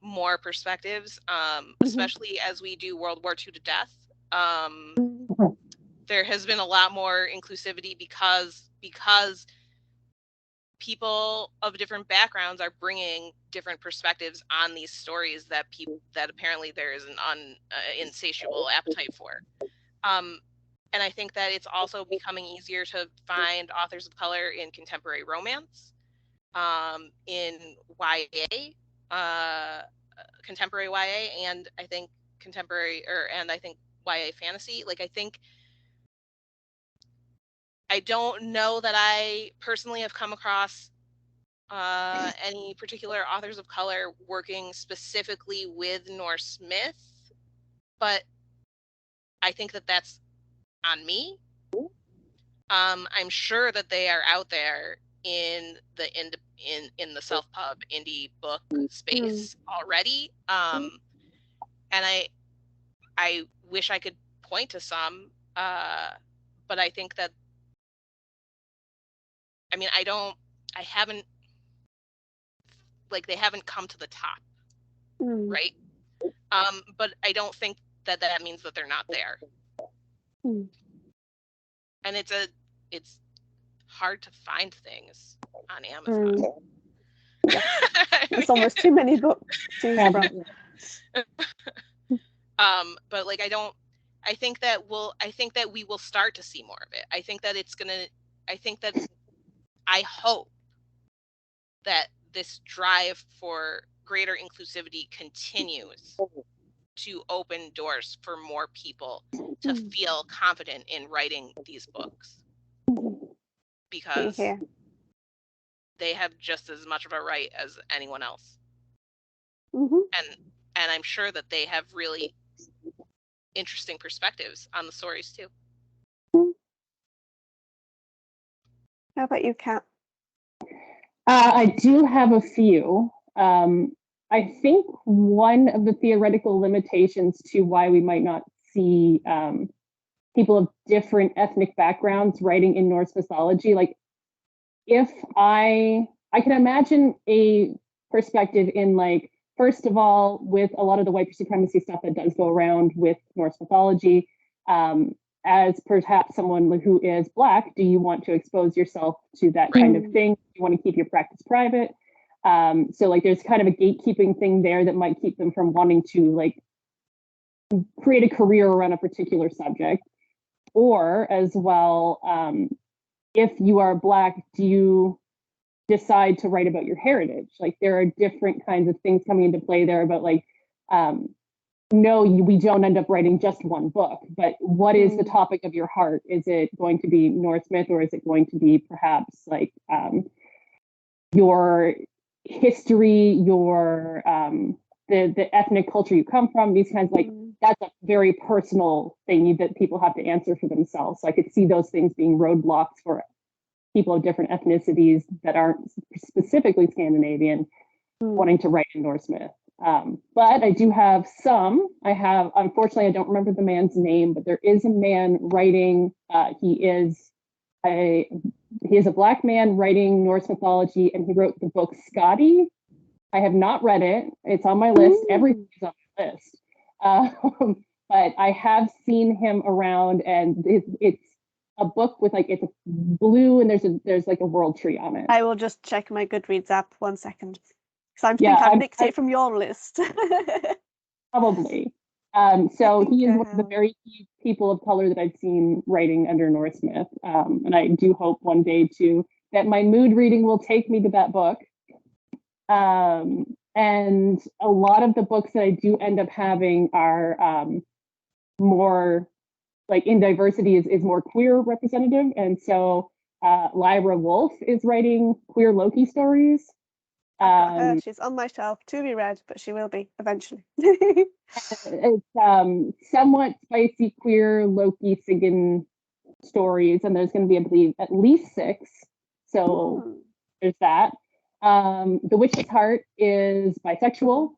more perspectives, especially as we do World War II to death. There has been a lot more inclusivity because people of different backgrounds are bringing different perspectives on these stories that apparently there is an insatiable appetite for. And I think that it's also becoming easier to find authors of color in contemporary romance, in YA, contemporary YA, and I think YA fantasy. Like, I don't know that I personally have come across any particular authors of color working specifically with Norse myth, but I think that that's on me. I'm sure that they are out there in the self-pub indie book space already, and I wish I could point to some, but I think that, I mean, I haven't, like, they haven't come to the top, right? But I don't think that means that they're not there. And it's hard to find things on Amazon. There's almost too many books to choose from. But like, I think that we will start to see more of it. I hope that this drive for greater inclusivity continues to open doors for more people to feel confident in writing these books, because they have just as much of a right as anyone else. And I'm sure that they have really interesting perspectives on the stories too. How about you, Kat? I do have a few. I think one of the theoretical limitations to why we might not see people of different ethnic backgrounds writing in Norse mythology, like, if I can imagine a perspective in, like, first of all, with a lot of the white supremacy stuff that does go around with Norse mythology, as perhaps someone who is Black, do you want to expose yourself to that kind of thing? Do you want to keep your practice private? So, like, there's kind of a gatekeeping thing there that might keep them from wanting to, like, create a career around a particular subject. Or as well, if you are Black, do you decide to write about your heritage? Like, there are different kinds of things coming into play there about, like, no, we don't end up writing just one book, but what is the topic of your heart? Is it going to be Norse myth, or is it going to be perhaps, like, your history, your the ethnic culture you come from, these kinds, like, that's a very personal thing that people have to answer for themselves. So I could see those things being roadblocks for people of different ethnicities that aren't specifically Scandinavian wanting to write in Norse myth. But I do have some. Unfortunately, I don't remember the man's name, but there is a man writing. He is a Black man writing Norse mythology, and he wrote the book Scotty. I have not read it. It's on my list. Everything's on my list. But I have seen him around, and it's a book with, like, it's blue, and there's like a world tree on it. I will just check my Goodreads app 1 second, because I've nicked it from your list. Probably. So he is one of the very few people of color that I've seen writing under Norse myth, and I do hope one day that my mood reading will take me to that book. And a lot of the books that I do end up having are more, like, in diversity is more queer representative. And so Lyra Wolf is writing queer Loki stories. She's on my shelf to be read, but she will be eventually. It's somewhat spicy queer Loki Sigyn stories, and there's going to be, I believe, at least 6. So there's that. The Witch's Heart is bisexual.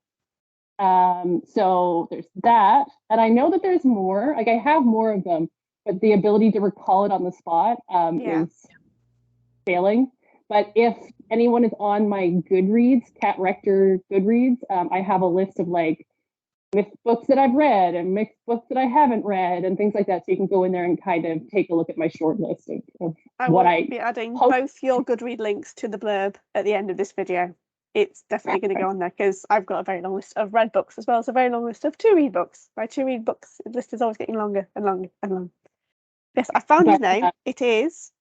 So there's that. And I know that there's more. Like, I have more of them, but the ability to recall it on the spot is failing. But if anyone is on my Goodreads, Kat Rector Goodreads, I have a list of, like, mixed books that I've read and mixed books that I haven't read and things like that. So you can go in there and kind of take a look at my short list of what I will be adding both your Goodread links to the blurb at the end of this video. It's definitely going to go on there because I've got a very long list of read books as well as a very long list of to read books. My to read books list is always getting longer and longer and longer. Yes, I found his name. It is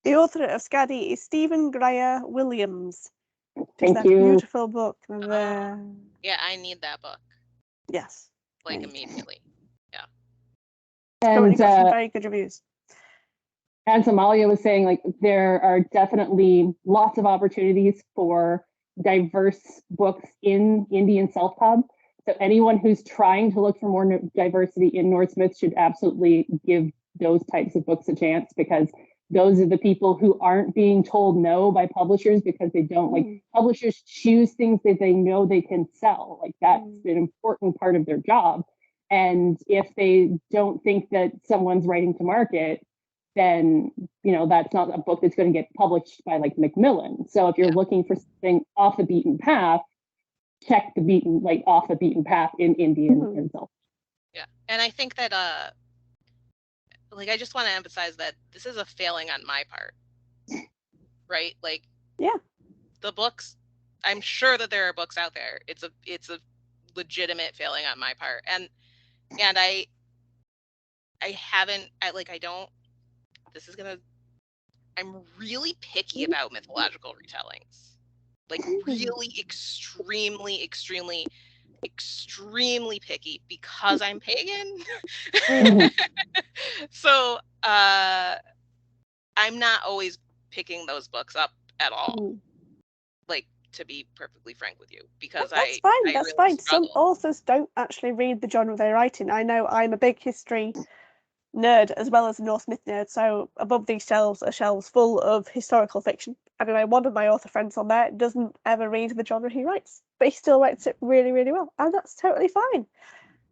the author of Skadi is Stephen Greer Williams. Thank you. Beautiful book there. Yeah, I need that book. Yes. Like immediately. Yeah. And got some very good reviews. As Amalia was saying, like there are definitely lots of opportunities for diverse books in Indian self-pub. So anyone who's trying to look for more diversity in Norse myths should absolutely give those types of books a chance, because those are the people who aren't being told no by publishers because they don't like publishers choose things that they know they can sell. Like that's an important part of their job. And if they don't think that someone's writing to market, then that's not a book that's going to get published by like Macmillan. So if you're looking for something off the beaten path, check the off the beaten path in Indian and self. Yeah, and I think that I just want to emphasize that this is a failing on my part, right? Like, yeah, the books. I'm sure that there are books out there. It's a legitimate failing on my part, and I don't. This is gonna. I'm really picky about mythological retellings. Like really extremely picky because I'm pagan. So I'm not always picking those books up at all. Like, to be perfectly frank with you, because that's fine. That's really fine. Struggle. Some authors don't actually read the genre they write in. I know I'm a big history nerd as well as a Norse myth nerd, so above these shelves are shelves full of historical fiction. Anyway, one of my author friends on there doesn't ever read the genre he writes, but he still writes it really, really well, and that's totally fine.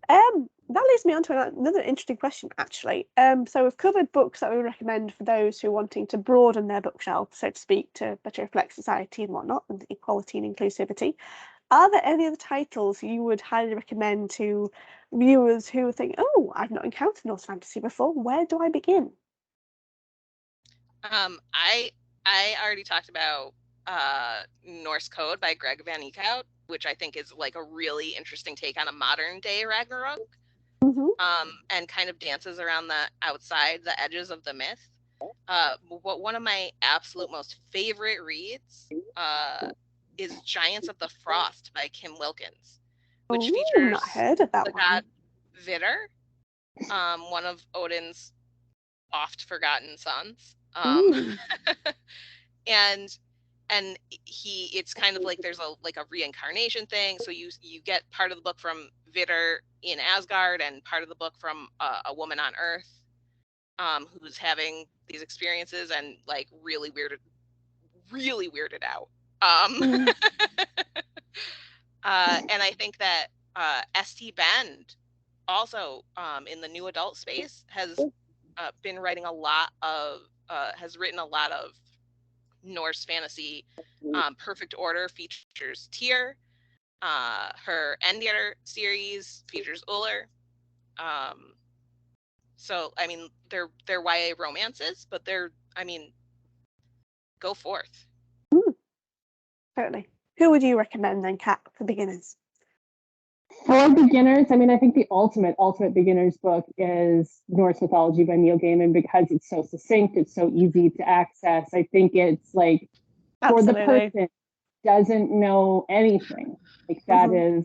That leads me on to another interesting question, actually. So we've covered books that we recommend for those who are wanting to broaden their bookshelf, so to speak, to better reflect society and whatnot, and equality and inclusivity. Are there any other titles you would highly recommend to viewers who think, oh, I've not encountered Norse fantasy before, where do I begin? I already talked about Norse Code by Greg Van Eekhout, which I think is like a really interesting take on a modern day Ragnarok, and kind of dances around the edges of the myth. One of my absolute most favorite reads is Giants of the Frost by Kim Wilkins, which features the god Vidar, one of Odin's oft forgotten sons. And it's kind of like there's a reincarnation thing. So you get part of the book from Vidar in Asgard and part of the book from a woman on Earth who's having these experiences and like really weirded out. And I think that St. Bend also in the new adult space has been writing has written a lot of Norse fantasy. Perfect Order features Tyr. Her Endir series features Uller. So I mean, they're YA romances, but go forth. Totally. Who would you recommend then, Kat, for beginners? For beginners, I mean, I think the ultimate beginner's book is Norse Mythology by Neil Gaiman, because it's so succinct, it's so easy to access. I think it's like for the person who doesn't know anything, like that is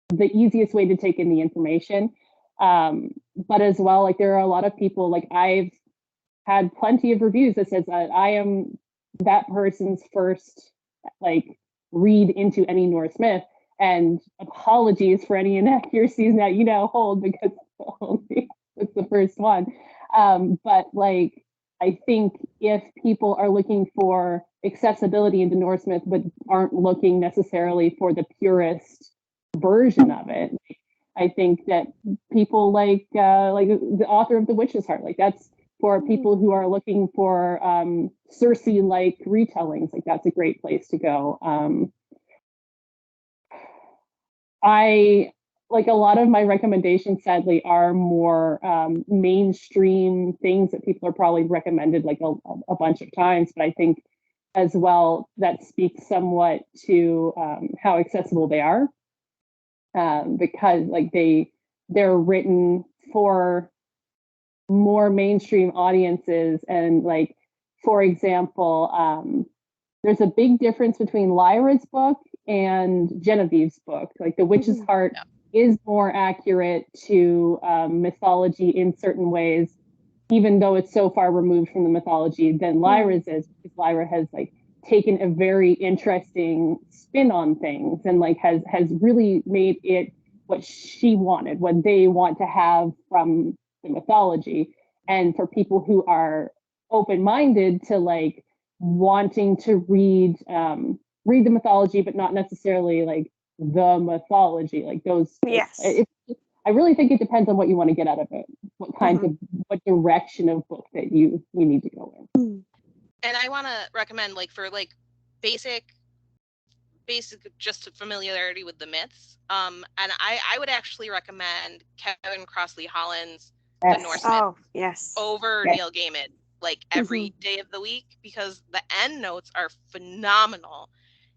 the easiest way to take in the information. But as well, like there are a lot of people, like I've had plenty of reviews that says that I am that person's first like read into any Norse myth. And apologies for any inaccuracies that you now hold, because it's the first one. But like, I think if people are looking for accessibility into Norse myth, but aren't looking necessarily for the purest version of it, I think that people like the author of The Witch's Heart, like that's for people who are looking for Circe-like retellings, like that's a great place to go. I like a lot of my recommendations, sadly, are more mainstream things that people are probably recommended like a bunch of times. But I think as well that speaks somewhat to how accessible they are, because like they're written for more mainstream audiences. And like, for example, there's a big difference between Lyra's book and Genevieve's book. Like The Witch's Heart is more accurate to mythology in certain ways, even though it's so far removed from the mythology than Lyra's is, because Lyra has like taken a very interesting spin on things and like has really made it what she wanted, what they want to have from the mythology. And for people who are open-minded to like wanting to read the mythology, but not necessarily like the mythology, like those. Yes. I really think it depends on what you want to get out of it, what kinds of, what direction of book that you need to go in. And I want to recommend, like, for like basic just familiarity with the myths. And I would actually recommend Kevin Crossley Holland's The Norse Myths over Neil Gaiman, like every day of the week, because the end notes are phenomenal.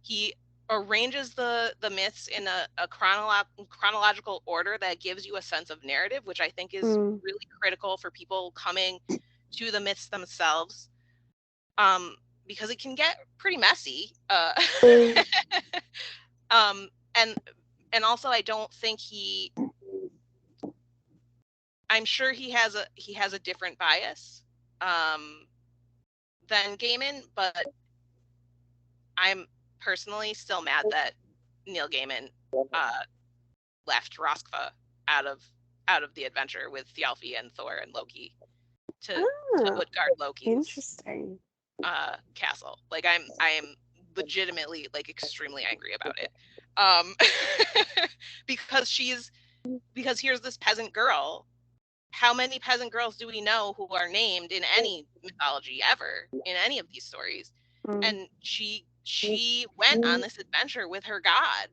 He arranges the myths in a chronological order that gives you a sense of narrative, which I think is really critical for people coming to the myths themselves, because it can get pretty messy. And also I don't think I'm sure he has a different bias than Gaiman, but I'm personally still mad that Neil Gaiman left Roskva out of the adventure with Thjalfi and Thor and Loki to Utgard Loki's castle. Like I am legitimately like extremely angry about it. Because here's this peasant girl. How many peasant girls do we know who are named in any mythology ever, in any of these stories? And she went on this adventure with her god,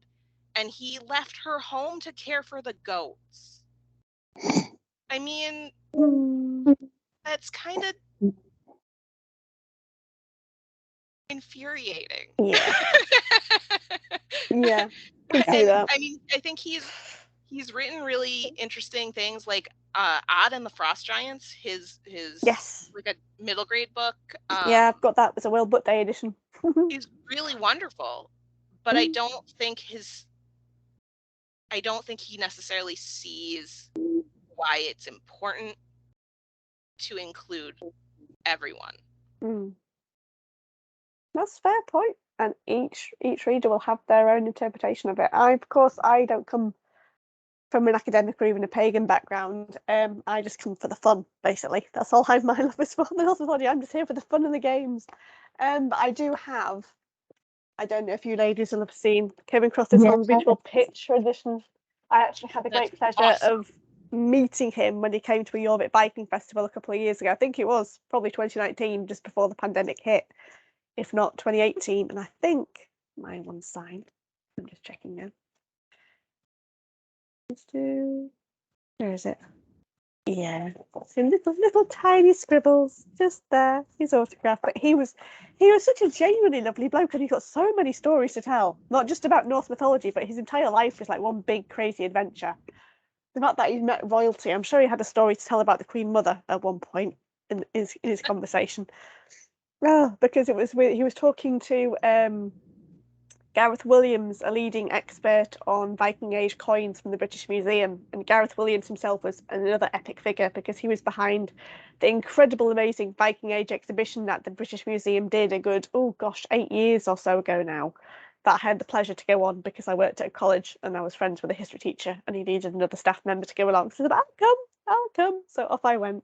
and he left her home to care for the goats. I mean, that's kind of infuriating. Yeah. Yeah. Can see that. I mean, I think he's written really interesting things, like Odd and the Frost Giants, his like a middle grade book. Yeah, I've got that. It's a World Book Day edition. He's really wonderful, but I don't think he necessarily sees why it's important to include everyone. That's a fair point, and each reader will have their own interpretation of it. I don't come from an academic or even a pagan background. I just come for the fun, basically. That's all my love is for the Norse mythology. I'm just here for the fun and the games. But I do have, I don't know if you ladies will have seen Kevin Crossley's long beautiful picture edition. I actually had the great pleasure of meeting him when he came to a Jorvik biking festival a couple of years ago. I think it was probably 2019, just before the pandemic hit, if not 2018. And I think my one's signed. I'm just checking now. Where is it? Yeah, some little tiny scribbles just there. His autograph, but he was such a genuinely lovely bloke, and he's got so many stories to tell. Not just about Norse mythology, but his entire life is like one big crazy adventure. The fact that he's met royalty, I'm sure he had a story to tell about the Queen Mother at one point in his conversation. Because he was talking to Gareth Williams, a leading expert on Viking Age coins from the British Museum. And Gareth Williams himself was another epic figure, because he was behind the incredible, amazing Viking Age exhibition that the British Museum did a good, 8 years or so ago now, that I had the pleasure to go on because I worked at a college and I was friends with a history teacher, and he needed another staff member to go along. So I said, I'll come. So off I went.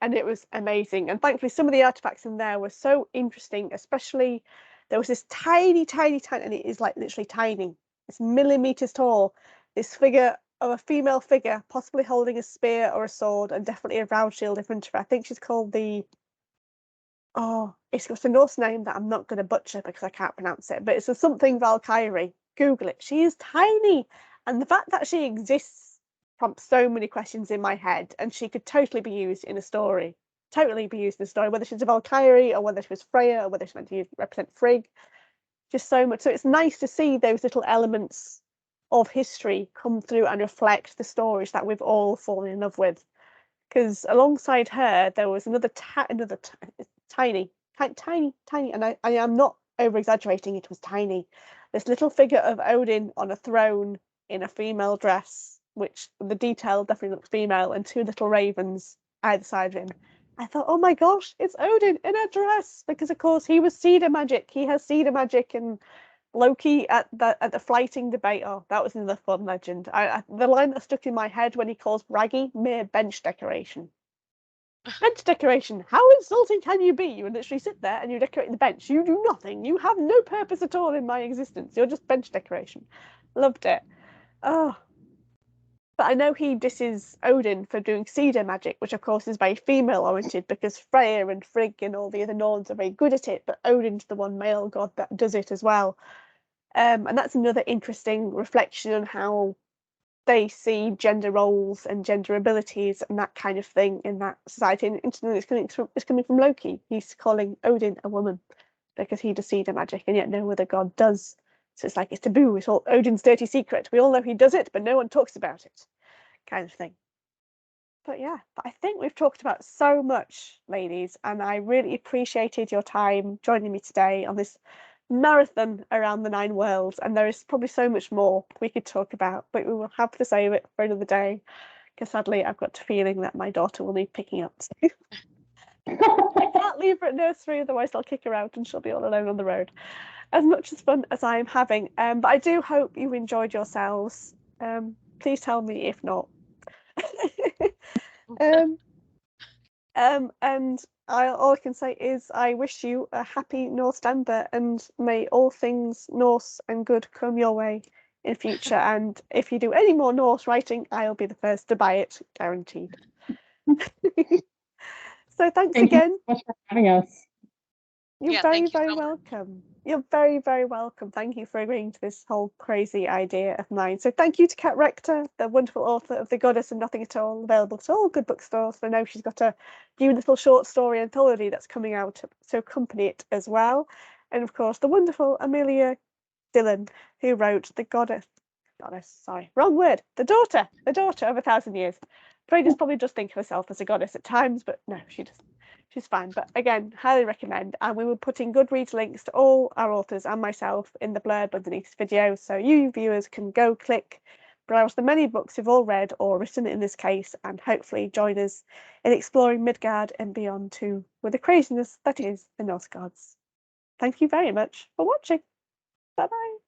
And it was amazing. And thankfully, some of the artifacts in there were so interesting, especially there was this tiny, and it is like literally tiny. It's millimeters tall. This figure of a female figure, possibly holding a spear or a sword, and definitely a round shield in front of her. I think she's called it's got a Norse name that I'm not going to butcher because I can't pronounce it, but it's a something Valkyrie. Google it. She is tiny, And the fact that she exists prompts so many questions in my head, and she could totally be used in a story. Totally be used in a story, whether she's a Valkyrie or whether she was Freya or whether she's meant to represent Frigg. Just so much. So it's nice to see those little elements of history come through and reflect the stories that we've all fallen in love with. Because alongside her, there was another tiny, and I am not over exaggerating. It was tiny. This little figure of Odin on a throne in a female dress, which the detail definitely looks female, and two little ravens either side of him. I thought, oh my gosh, it's Odin in a dress, because of course he was cedar magic. He has cedar magic, and Loki at the flighting debate. Oh, that was another fun legend. The line that stuck in my head when he calls Raggy mere bench decoration. Bench decoration. How insulting can you be? You literally sit there and you decorate the bench. You do nothing. You have no purpose at all in my existence. You're just bench decoration. Loved it. Oh. But I know he disses Odin for doing cedar magic, which of course is very female oriented, because Freya and Frigg and all the other Norns are very good at it, but Odin's the one male god that does it as well. And that's another interesting reflection on how they see gender roles and gender abilities and that kind of thing in that society. And it's coming from Loki. He's calling Odin a woman because he does cedar magic, and yet no other god does. So it's like it's taboo. It's all Odin's dirty secret. We all know he does it, but no one talks about it, kind of thing. But yeah, I think we've talked about so much, ladies, and I really appreciated your time joining me today on this marathon around the 9 worlds. And there is probably so much more we could talk about, but we will have to save it for another day, because sadly I've got a feeling that my daughter will need picking up. So I can't leave her at nursery, otherwise I'll kick her out and she'll be all alone on the road. As much as fun as I am having, but I do hope you enjoyed yourselves. Please tell me if not. And all I can say is I wish you a happy Northdember, and may all things Norse and good come your way in future. And if you do any more Norse writing, I'll be the first to buy it, guaranteed. So thanks again. You so much for having us. You're very welcome. You're very, very welcome. Thank you for agreeing to this whole crazy idea of mine. So thank you to Cat Rector, the wonderful author of The Goddess and Nothing at All, available to all good bookstores. I know she's got a new little short story anthology that's coming out to accompany it as well. And of course, the wonderful Amalia Dillin, who wrote The Daughter of 1,000 Years. Freda's probably just think of herself as a goddess at times, but no, she doesn't. She's fine. But again, highly recommend. And we will put in Goodreads links to all our authors and myself in the blurb underneath this video, so you viewers can go click, browse the many books you've all read or written in this case, and hopefully join us in exploring Midgard and beyond too, with the craziness that is the Norse gods. Thank you very much for watching. Bye bye.